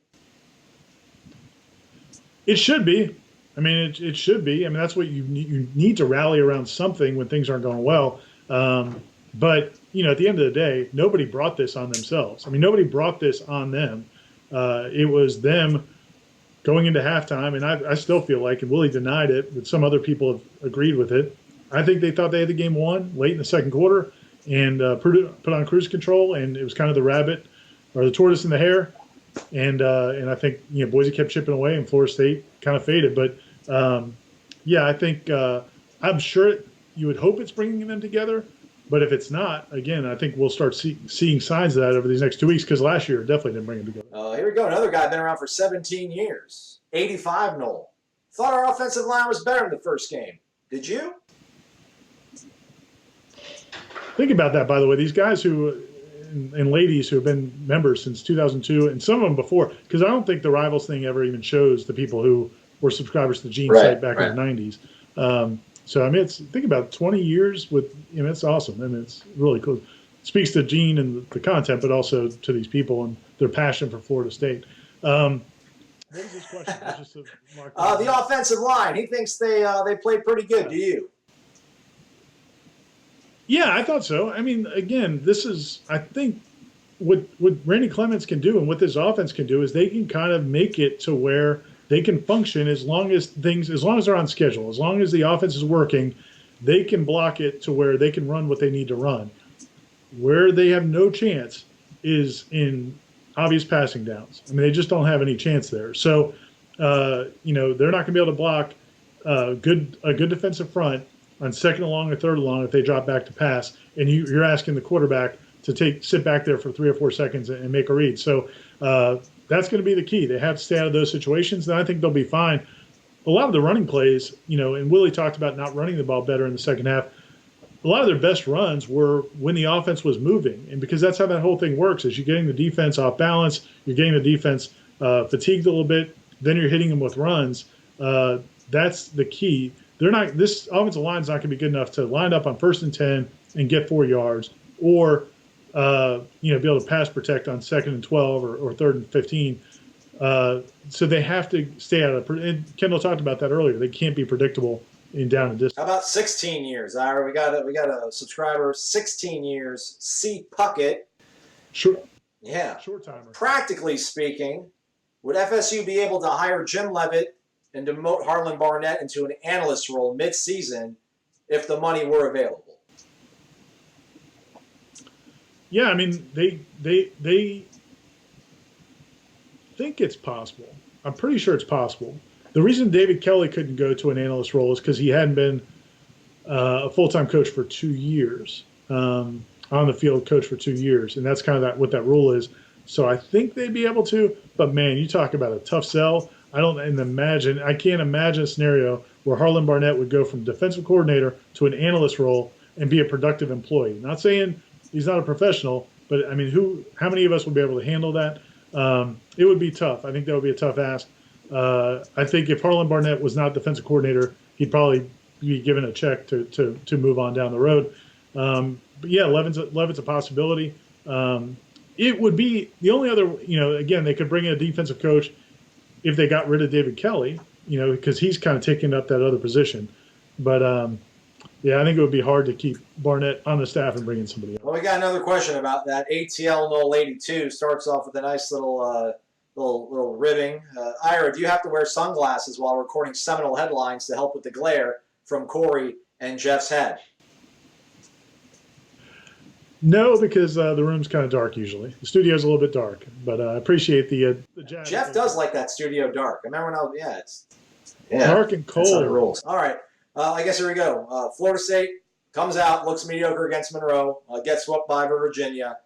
It should be. I mean, it should be. I mean, that's what you need to rally around something when things aren't going well. But, at the end of the day, nobody brought this on themselves. I mean, nobody brought this on them. It was them going into halftime, and I still feel like, and Willie denied it, but some other people have agreed with it. I think they thought they had the game won late in the second quarter and put on cruise control, and it was kind of the rabbit or the tortoise in the hare. And I think, Boise kept chipping away and Florida State kind of faded. But, I think I'm sure you would hope it's bringing them together. But if it's not, again, I think we'll start seeing signs of that over these next 2 weeks, because last year it definitely didn't bring them together. Here we go. Another guy been around for 17 years. 85 Noles. Thought our offensive line was better in the first game. Did you? Think about that, by the way. These guys and ladies who have been members since 2002, and some of them before, because I don't think the Rivals thing ever even shows the people who were subscribers to the Gene site back in the 90s. So I mean, think about 20 years with it's awesome. I mean, it's really cool. It speaks to Gene and the content, but also to these people and their passion for Florida State. What was his question? Just the offensive line. He thinks they played pretty good. Do you? Yeah, I thought so. I mean, again, I think what Randy Clements can do and what this offense can do is they can kind of make it to where they can function as long as they're on schedule, as long as the offense is working, they can block it to where they can run what they need to run. Where they have no chance is in obvious passing downs. I mean, they just don't have any chance there. So, they're not going to be able to block a good defensive front on second and long or third and long if they drop back to pass, and you're asking the quarterback to sit back there for 3 or 4 seconds and make a read. So that's going to be the key. They have to stay out of those situations, and I think they'll be fine. A lot of the running plays, and Willie talked about not running the ball better in the second half. A lot of their best runs were when the offense was moving, and because that's how that whole thing works, is you're getting the defense off balance, you're getting the defense fatigued a little bit, then you're hitting them with runs. That's the key. This offensive line is not going to be good enough to line up on 1st and 10 and get 4 yards, or be able to pass protect on 2nd and 12 or 3rd and 15. So they have to stay out of. And Kendall talked about that earlier. They can't be predictable in down and distance. How about 16 years, Ira? We got a subscriber, 16 years. C. Puckett. Sure. Yeah. Short timer. Practically speaking, would FSU be able to hire Jim Leavitt and demote Harlan Barnett into an analyst role mid-season if the money were available? Yeah, I mean, they think it's possible. I'm pretty sure it's possible. The reason David Kelly couldn't go to an analyst role is because he hadn't been a full-time coach for 2 years, on the field coach for 2 years, and that's kind of what that rule is. So I think they'd be able to, but man, you talk about a tough sell. I can't imagine a scenario where Harlan Barnett would go from defensive coordinator to an analyst role and be a productive employee. Not saying he's not a professional, but I mean, how many of us would be able to handle that? It would be tough. I think that would be a tough ask. I think if Harlan Barnett was not defensive coordinator, he'd probably be given a check to move on down the road. But yeah, Leavitt's a possibility. It would be the only other, again, they could bring in a defensive coach if they got rid of David Kelly, because he's kind of taking up that other position. But yeah, I think it would be hard to keep Barnett on the staff and bring in somebody else. Well, we got another question about that. ATL Nole 82 starts off with a nice little ribbing. Ira, do you have to wear sunglasses while recording Seminole headlines to help with the glare from Corey and Jeff's head? No, because the room's kind of dark usually. The studio's a little bit dark, but I appreciate the jazz. Jeff does like that studio dark. I remember when it's dark and cold. That's how it rolls. All right, I guess here we go. Florida State comes out, looks mediocre against Monroe, gets swept by Virginia.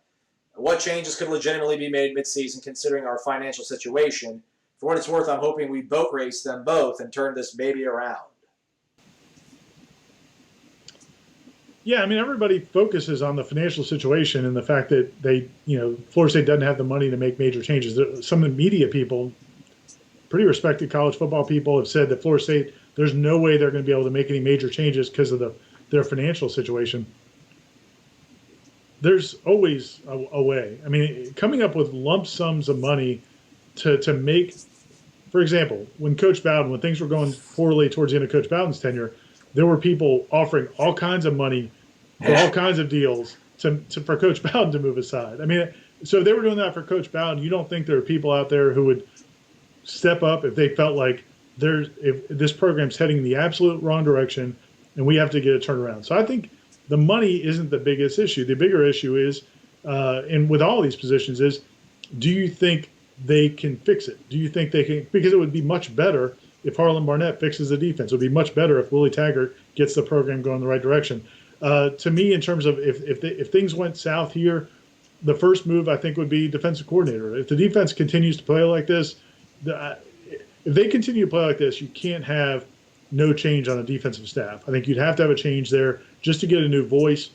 What changes could legitimately be made midseason considering our financial situation? For what it's worth, I'm hoping we boat race them both and turn this baby around. Yeah, I mean, everybody focuses on the financial situation and the fact that Florida State doesn't have the money to make major changes. Some of the media people, pretty respected college football people, have said that Florida State, there's no way they're going to be able to make any major changes because of their financial situation. There's always a way. I mean, coming up with lump sums of money to make, for example, when things were going poorly towards the end of Coach Bowden's tenure, there were people offering all kinds of money for all kinds of deals for Coach Bowden to move aside. I mean, so if they were doing that for Coach Bowden, you don't think there are people out there who would step up if they felt like if this program's heading in the absolute wrong direction and we have to get a turnaround. So I think the money isn't the biggest issue. The bigger issue is, and with all these positions is, do you think they can fix it? Do you think they can? Because it would be much better if Harlan Barnett fixes the defense. It would be much better if Willie Taggart gets the program going in the right direction. To me, in terms of if things went south here, the first move I think would be defensive coordinator. If the defense continues to play like this, if they continue to play like this, you can't have no change on a defensive staff. I think you'd have to have a change there just to get a new voice.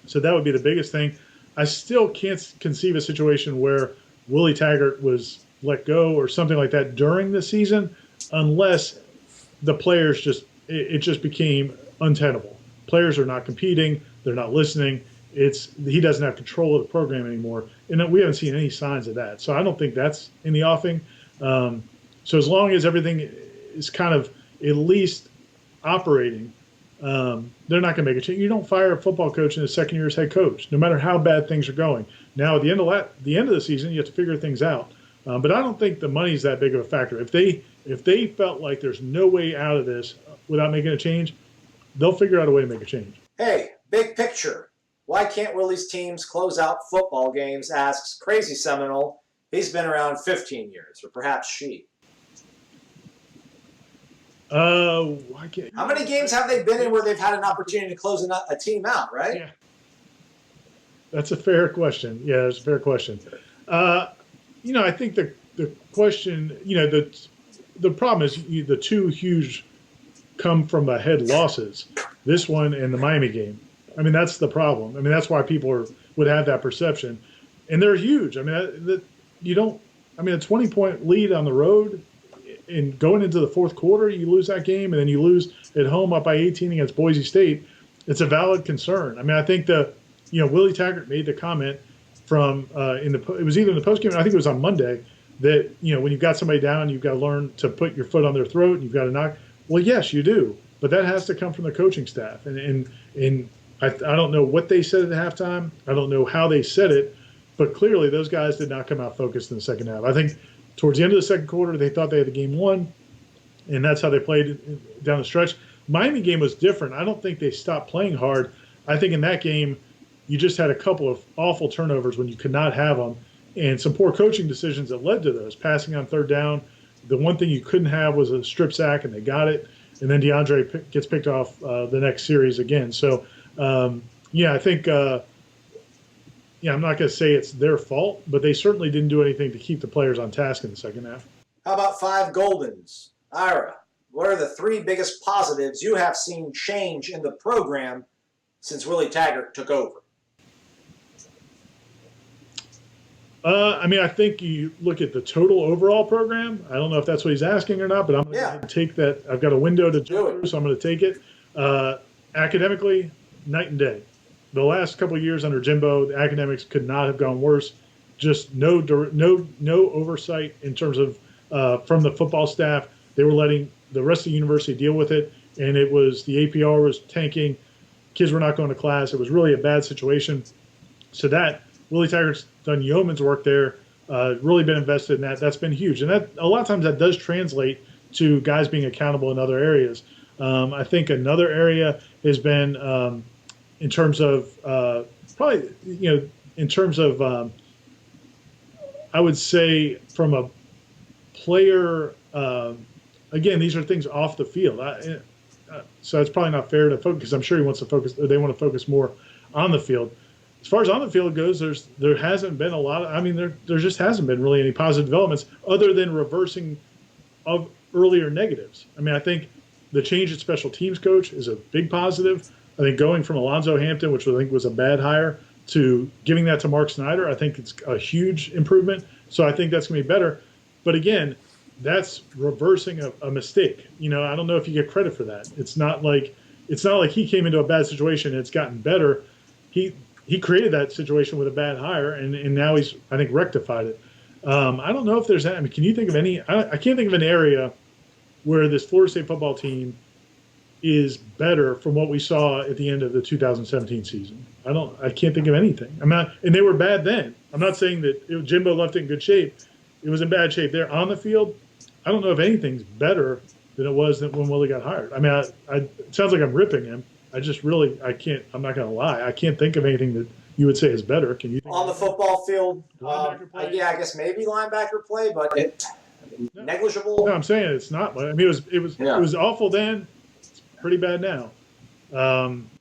So that would be the biggest thing. I still can't conceive a situation where Willie Taggart was let go or something like that during the season, unless the players it just became untenable. Players are not competing. They're not listening. He doesn't have control of the program anymore, and we haven't seen any signs of that. So I don't think that's in the offing. So as long as everything is kind of at least operating, they're not going to make a change. You don't fire a football coach in his second year as head coach, no matter how bad things are going. Now, at the end of the season, you have to figure things out. But I don't think the money's that big of a factor. If they felt like there's no way out of this without making a change, they'll figure out a way to make a change. Hey, big picture. Why can't Willie's teams close out football games? Asks Crazy Seminole. He's been around 15 years, or perhaps she. Why can't? How many games have they been in where they've had an opportunity to close a team out, right? Yeah. That's a fair question. Yeah, it's a fair question. I think the question, the problem is the two huge come from the head losses, this one and the Miami game. I mean, that's the problem. I mean, that's why people would have that perception. And they're huge. I mean, a 20-point lead on the road and going into the fourth quarter, you lose that game, and then you lose at home up by 18 against Boise State. It's a valid concern. I mean, I think Willie Taggart made the comment from it was either in the postgame, I think it was on Monday, that when you've got somebody down, you've got to learn to put your foot on their throat, and you've got to knock. Well, yes, you do, but that has to come from the coaching staff. And I don't know what they said at halftime. I don't know how they said it, but clearly those guys did not come out focused in the second half. I think towards the end of the second quarter, they thought they had the game won, and that's how they played down the stretch. Miami game was different. I don't think they stopped playing hard. I think in that game, you just had a couple of awful turnovers when you could not have them, and some poor coaching decisions that led to those. Passing on third down, the one thing you couldn't have was a strip sack, and they got it. And then DeAndre gets picked off the next series again. So, I think I'm not going to say it's their fault, but they certainly didn't do anything to keep the players on task in the second half. How about 5 Goldens? Ira, what are the 3 biggest positives you have seen change in the program since Willie Taggart took over? I think you look at the total overall program. I don't know if that's what he's asking or not, but I'm going to take that. I've got a window to jump through, so I'm going to take it. Academically, night and day. The last couple of years under Jimbo, the academics could not have gone worse. Just no oversight in terms of from the football staff. They were letting the rest of the university deal with it, and it was the APR was tanking. Kids were not going to class. It was really a bad situation. So that Willie Taggart's done yeoman's work there, really been invested in that. That's been huge. And that a lot of times that does translate to guys being accountable in other areas. I think another area has been in terms of I would say from a player, again, these are things off the field. So it's probably not fair to focus, because I'm sure he wants to focus, or they want to focus more on the field. As far as on the field goes, there hasn't been a lot of, there just hasn't been really any positive developments other than reversing of earlier negatives. I think the change at special teams coach is a big positive. I think going from Alonzo Hampton, which I think was a bad hire, to giving that to Mark Snyder, I think it's a huge improvement. So I think that's going to be better. But again, that's reversing a mistake. I don't know if you get credit for that. It's not like he came into a bad situation and it's gotten better. He created that situation with a bad hire, and now he's, I think, rectified it. I don't know if there's – can you think of any – I can't think of an area where this Florida State football team is better from what we saw at the end of the 2017 season. I can't think of anything. And they were bad then. I'm not saying that Jimbo left it in good shape. It was in bad shape there. On the field, I don't know if anything's better than it was when Willie got hired. It sounds like I'm ripping him. I can't, I'm not going to lie. I can't think of anything that you would say is better. Can you think on the football field? Linebacker play? Yeah, I guess maybe linebacker play, but negligible. No, I'm saying it's not. It was awful then. It's pretty bad now.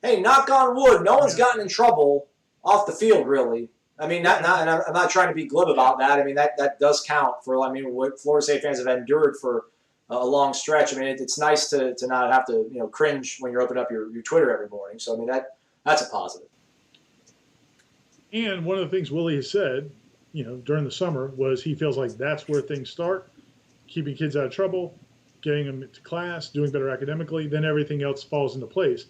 Hey, knock on wood. No one's gotten in trouble off the field, really. And I'm not trying to be glib about that. That does count for, what Florida State fans have endured for a long stretch. It's nice to not have to, cringe when you're opening up your Twitter every morning. So, that's a positive. And one of the things Willie has said, during the summer was he feels like that's where things start, keeping kids out of trouble. getting them to class, doing better academically, then everything else falls into place.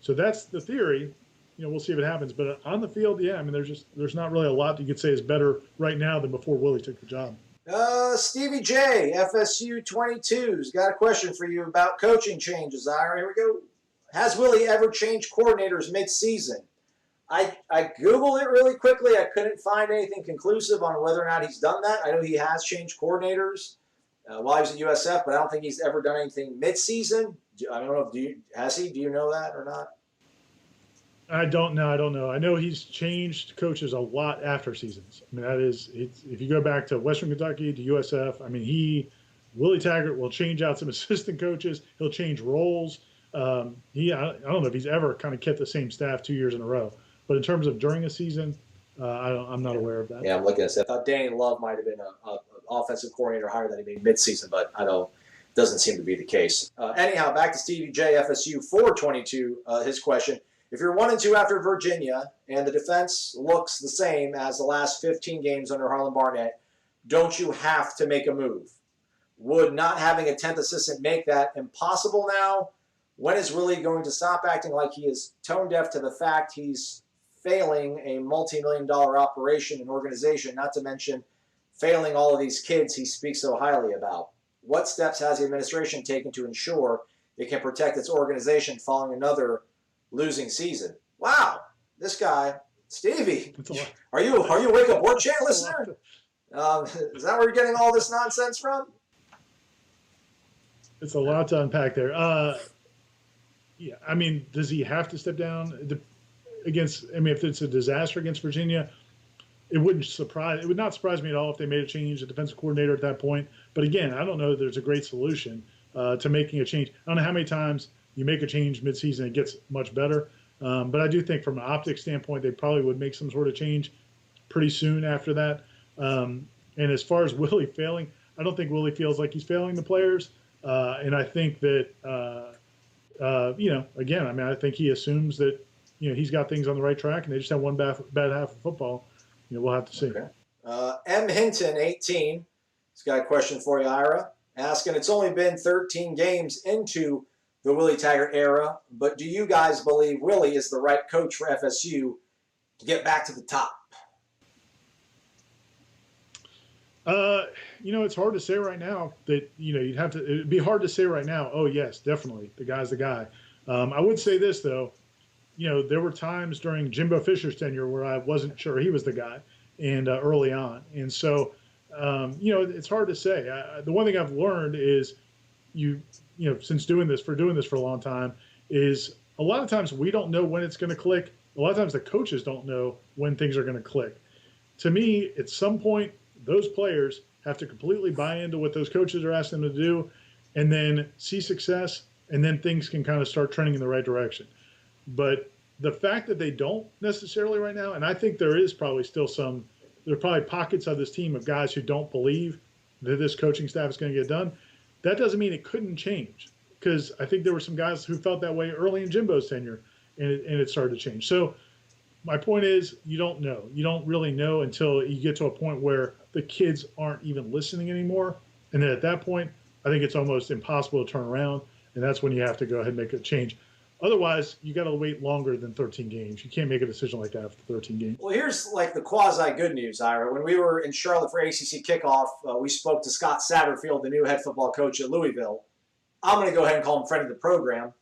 So that's the theory. We'll see if it happens. But on the field, yeah, I mean, there's not really a lot you could say is better right now than before Willie took the job. Stevie J, FSU 22's got a question for you about coaching changes. Ira, here we go. Has Willie ever changed coordinators mid-season? I Googled it really quickly. I couldn't find anything conclusive on whether or not he's done that. I know he has changed coordinators while he was at USF, but I don't think he's ever done anything mid-season. I don't know. Has he? Do you know that or not? I don't know. I know he's changed coaches a lot after seasons. I mean, if you go back to Western Kentucky, to USF, I mean, Willie Taggart will change out some assistant coaches. He'll change roles. I don't know if he's ever kind of kept the same staff 2 years in a row. But in terms of during a season, I'm not aware of that. Yeah, I'm looking at that. I thought Danny Love might have been an offensive coordinator hire that he made mid-season, but doesn't seem to be the case. Anyhow, back to Stevie J, FSU 422, his question. If you're 1-2 after Virginia and the defense looks the same as the last 15 games under Harlan Barnett, don't you have to make a move? Would not having a 10th assistant make that impossible now? When is Willie going to stop acting like he is tone deaf to the fact he's failing a multi-million-dollar operation and organization, not to mention failing all of these kids he speaks so highly about? What steps has the administration taken to ensure it can protect its organization following another losing season? Wow, this guy, Stevie, are you a Wake Up Warchant listener? Is that where you're getting all this nonsense from? It's a lot to unpack there. Yeah, I mean, does he have to step down against? I mean, if it's a disaster against Virginia, it would not surprise me at all if they made a change, a defensive coordinator at that point. But again, I don't know that there's a great solution to making a change. I don't know how many times you make a change midseason, it gets much better. But I do think from an optics standpoint, they probably would make some sort of change pretty soon after that. And as far as Willie failing, I don't think Willie feels like he's failing the players. And I think that, again, I mean, I think he assumes that, he's got things on the right track and they just have one bad half of football. We'll have to see. Okay. M. Hinton, 18, he's got a question for you, Ira, asking, it's only been 13 games into the Willie Taggart era, but do you guys believe Willie is the right coach for FSU to get back to the top? It's hard to say right now that, it'd be hard to say right now, oh, yes, definitely, the guy's the guy. I would say this, though, there were times during Jimbo Fisher's tenure where I wasn't sure he was the guy and early on. And so, it's hard to say. The one thing I've learned is since doing this for a long time, is a lot of times we don't know when it's going to click. A lot of times the coaches don't know when things are going to click. To me, at some point, those players have to completely buy into what those coaches are asking them to do and then see success, and then things can kind of start trending in the right direction. But the fact that they don't necessarily right now, and I think there are probably pockets of this team of guys who don't believe that this coaching staff is going to get done. That doesn't mean it couldn't change, because I think there were some guys who felt that way early in Jimbo's tenure, and it started to change. So my point is, you don't know. You don't really know until you get to a point where the kids aren't even listening anymore. And then at that point, I think it's almost impossible to turn around, and that's when you have to go ahead and make a change. Otherwise, you got to wait longer than 13 games. You can't make a decision like that after 13 games. Well, here's like the quasi-good news, Ira. When we were in Charlotte for ACC kickoff, we spoke to Scott Satterfield, the new head football coach at Louisville. I'm going to go ahead and call him friend of the program.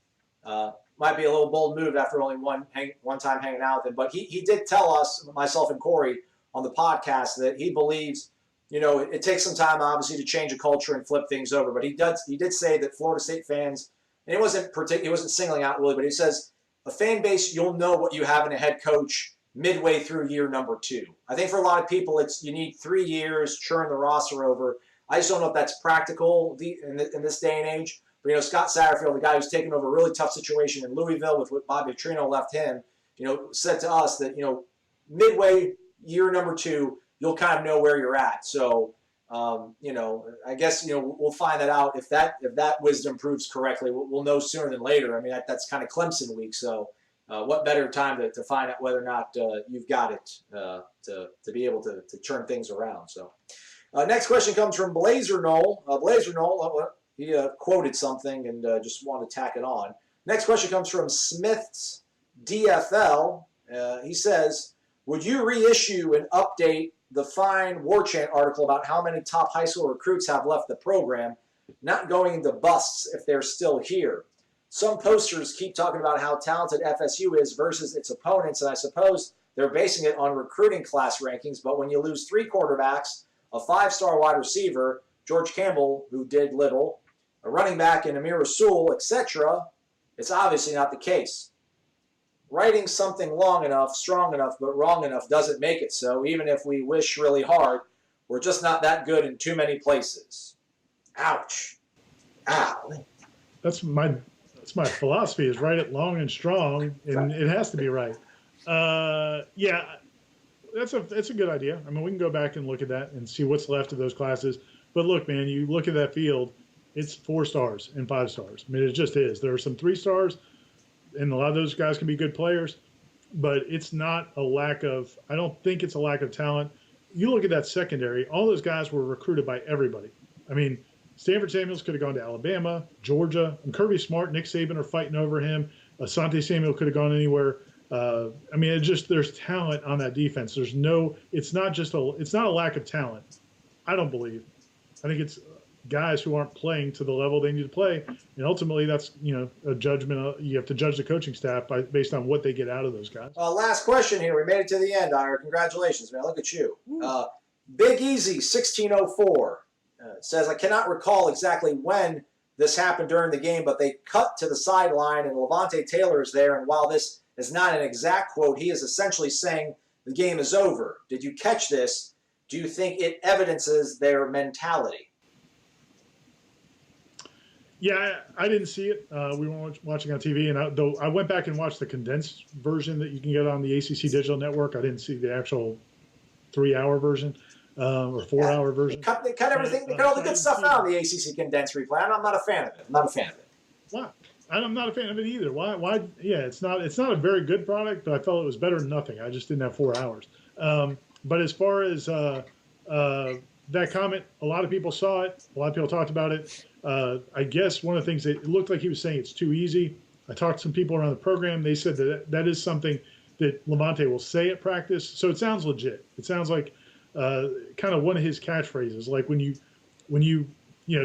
Might be a little bold move after only one time hanging out with him. But he did tell us, myself and Corey, on the podcast that he believes, it takes some time, obviously, to change a culture and flip things over. But he did say that Florida State fans, and he wasn't singling out Willie, but he says, a fan base, you'll know what you have in a head coach midway through year number 2. I think for a lot of people, you need 3 years, churn the roster over. I just don't know if that's practical in this day and age. But, Scott Satterfield, the guy who's taken over a really tough situation in Louisville with what Bobby Petrino left him, said to us that, midway year number 2, you'll kind of know where you're at. So, I guess, we'll find that out. If that wisdom proves correctly, we'll know sooner than later. I mean, that's kind of Clemson week. So what better time to find out whether or not you've got it to be able to turn things around. So next question comes from Blazer Knoll. Blazer Knoll, He quoted something and just wanted to tack it on. Next question comes from Smith's DFL. He says, would you reissue and update the fine Warchant article about how many top high school recruits have left the program, not going into busts if they're still here? Some posters keep talking about how talented FSU is versus its opponents, and I suppose they're basing it on recruiting class rankings, but when you lose 3 quarterbacks, a 5-star wide receiver, George Campbell, who did little, a running back in Amir Rasul, etc., it's obviously not the case. Writing something long enough, strong enough, but wrong enough doesn't make it so. Even if we wish really hard, we're just not that good in too many places. Ouch. Ow. That's my philosophy, is write it long and strong, and it has to be right. Yeah, that's a good idea. I mean, we can go back and look at that and see what's left of those classes. But look, man, you look at that field, it's 4 stars and 5 stars. I mean, it just is. There are some 3 stars, and a lot of those guys can be good players, but it's not a lack of – I don't think it's a lack of talent. You look at that secondary, all those guys were recruited by everybody. I mean, Stanford Samuels could have gone to Alabama, Georgia, and Kirby Smart, Nick Saban are fighting over him. Asante Samuel could have gone anywhere. I mean, there's talent on that defense. It's not a lack of talent, I don't believe. I think it's guys who aren't playing to the level they need to play, and ultimately that's a judgment. You have to judge the coaching staff based on what they get out of those guys. Last question here. We made it to the end, Ira. Congratulations, man. Look at you. Big Easy 1604 says, I cannot recall exactly when this happened during the game, but they cut to the sideline and Levante Taylor is there, and while this is not an exact quote, he is essentially saying the game is over. Did you catch this? Do you think it evidences their mentality? Yeah, I didn't see it. We were watching on TV, and I went back and watched the condensed version that you can get on the ACC Digital Network. I didn't see the actual 3-hour version or 4-hour version. They cut everything. They cut all the good stuff out of the ACC condensed replay. I'm not a fan of it. Why? I'm not a fan of it either. Why? Yeah, it's not a very good product, but I felt it was better than nothing. I just didn't have 4 hours. But as far as that comment, a lot of people saw it. A lot of people talked about it. I guess one of the things that it looked like he was saying it's too easy. I talked to some people around the program. They said that is something that Levante will say at practice. So it sounds legit. It sounds like kind of one of his catchphrases. Like when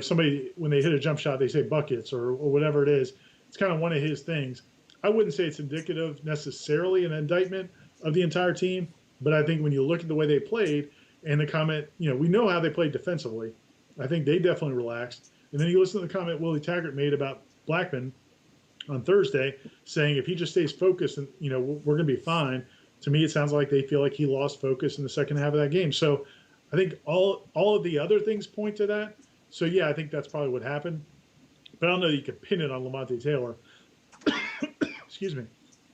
somebody, when they hit a jump shot, they say buckets or whatever it is. It's kind of one of his things. I wouldn't say it's indicative necessarily an indictment of the entire team, but I think when you look at the way they played and the comment, we know how they played defensively. I think they definitely relaxed. And then you listen to the comment Willie Taggart made about Blackman on Thursday, saying if he just stays focused and we're going to be fine. To me, it sounds like they feel like he lost focus in the second half of that game. So I think all of the other things point to that. So yeah, I think that's probably what happened. But I don't know that you could pin it on Levante Taylor. Excuse me.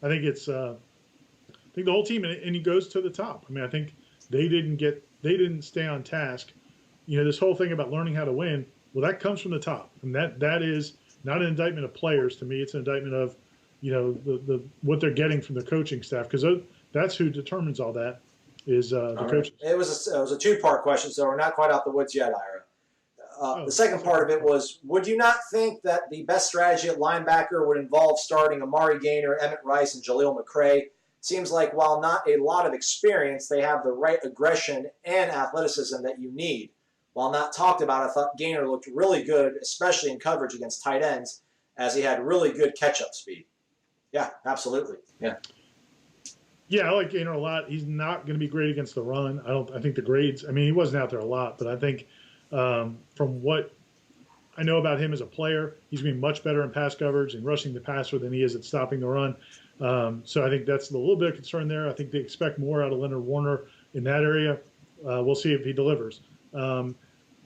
I think I think the whole team, and he goes to the top. I mean, I think they didn't stay on task. This whole thing about learning how to win, well, that comes from the top, and that is not an indictment of players. To me, it's an indictment of the what they're getting from the coaching staff, because that's who determines all that is the coaches. It was a 2-part question, so we're not quite out the woods yet, Ira. The second part of it was, would you not think that the best strategy at linebacker would involve starting Amari Gaynor, Emmett Rice, and Jaleel McRae? Seems like while not a lot of experience, they have the right aggression and athleticism that you need. While not talked about, I thought Gaynor looked really good, especially in coverage against tight ends, as he had really good catch-up speed. Yeah, absolutely. Yeah. Yeah, I like Gaynor a lot. He's not going to be great against the run. I think the grades, I mean, he wasn't out there a lot, but I think from what I know about him as a player, he's going to be much better in pass coverage and rushing the passer than he is at stopping the run. So I think that's a little bit of concern there. I think they expect more out of Leonard Warner in that area. We'll see if he delivers. I'm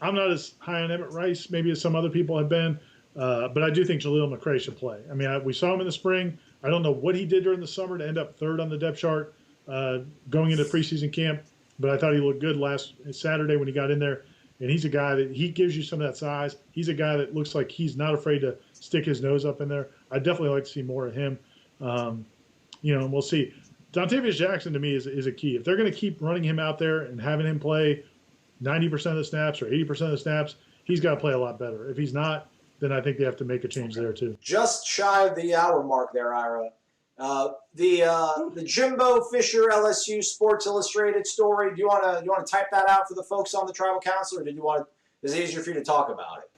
not as high on Emmett Rice maybe as some other people have been, but I do think Jaleel McRae should play. I mean, we saw him in the spring. I don't know what he did during the summer to end up third on the depth chart going into preseason camp, but I thought he looked good last Saturday when he got in there. And he's a guy that he gives you some of that size. He's a guy that looks like he's not afraid to stick his nose up in there. I'd definitely like to see more of him. And we'll see. Dontavius Jackson to me is a key. If they're going to keep running him out there and having him play 90% of the snaps or 80% of the snaps, he's got to play a lot better. If he's not, then I think they have to make a change there too. Just shy of the hour mark there, Ira. The Jimbo Fisher LSU Sports Illustrated story. Do you want to type that out for the folks on the tribal council, or is it easier for you to talk about it?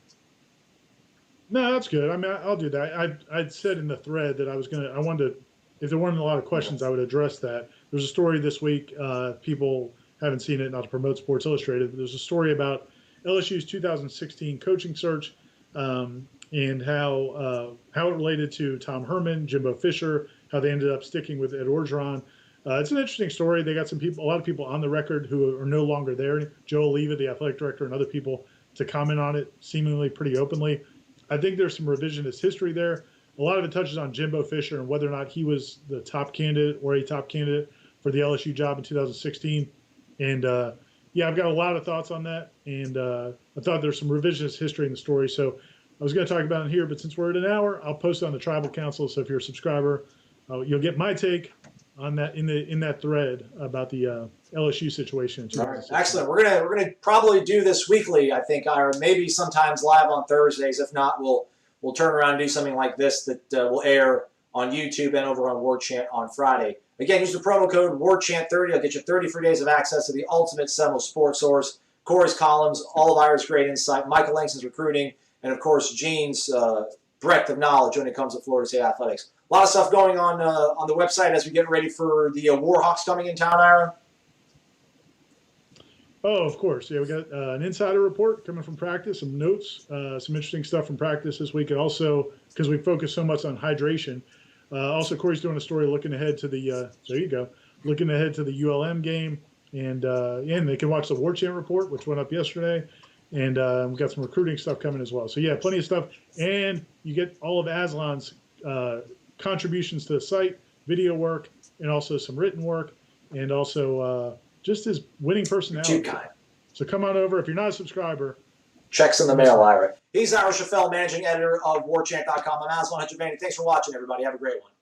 No, that's good. I mean, I'll do that. I'd said in the thread that I wanted to, if there weren't a lot of questions, I would address that. There's a story this week. People haven't seen it, not to promote Sports Illustrated, but there's a story about LSU's 2016 coaching search and how it related to Tom Herman, Jimbo Fisher, how they ended up sticking with Ed Orgeron. It's an interesting story. They got a lot of people on the record who are no longer there. Joe Oliva, the athletic director, and other people to comment on it, seemingly pretty openly. I think there's some revisionist history there. A lot of it touches on Jimbo Fisher and whether or not he was the top candidate or a top candidate for the LSU job in 2016. And I've got a lot of thoughts on that. And I thought there's some revisionist history in the story. So I was going to talk about it here, but since we're at an hour, I'll post it on the Tribal Council. So if you're a subscriber, you'll get my take on that in that thread about the LSU situation. All right, excellent. We're gonna probably do this weekly, I think, Ira. Maybe sometimes live on Thursdays. If not, we'll turn around and do something like this that will air on YouTube and over on Warchant on Friday. Again, use the promo code WARCHANT30. I'll get you 30 free days of access to the ultimate Seminoles sports source. Corey's columns, all of Ira's great insight, Michael Langston's recruiting, and of course Gene's breadth of knowledge when it comes to Florida State athletics. A lot of stuff going on the website as we get ready for the Warhawks coming in town, Ira. Oh, of course. Yeah, we got an insider report coming from practice, some notes, some interesting stuff from practice this week, and also because we focus so much on hydration. Also, Corey's doing a story looking ahead to the looking ahead to the ULM game, and they can watch the Warchant report, which went up yesterday, and we've got some recruiting stuff coming as well. So yeah, plenty of stuff, and you get all of Aslan's contributions to the site, video work, and also some written work, and also just his winning personality. Too kind. So come on over. If you're not a subscriber, checks in the mail, Ira. He's Ira Schoffel, managing editor of Warchant.com. I'm Aslan Hutchinson. Thanks for watching, everybody. Have a great one.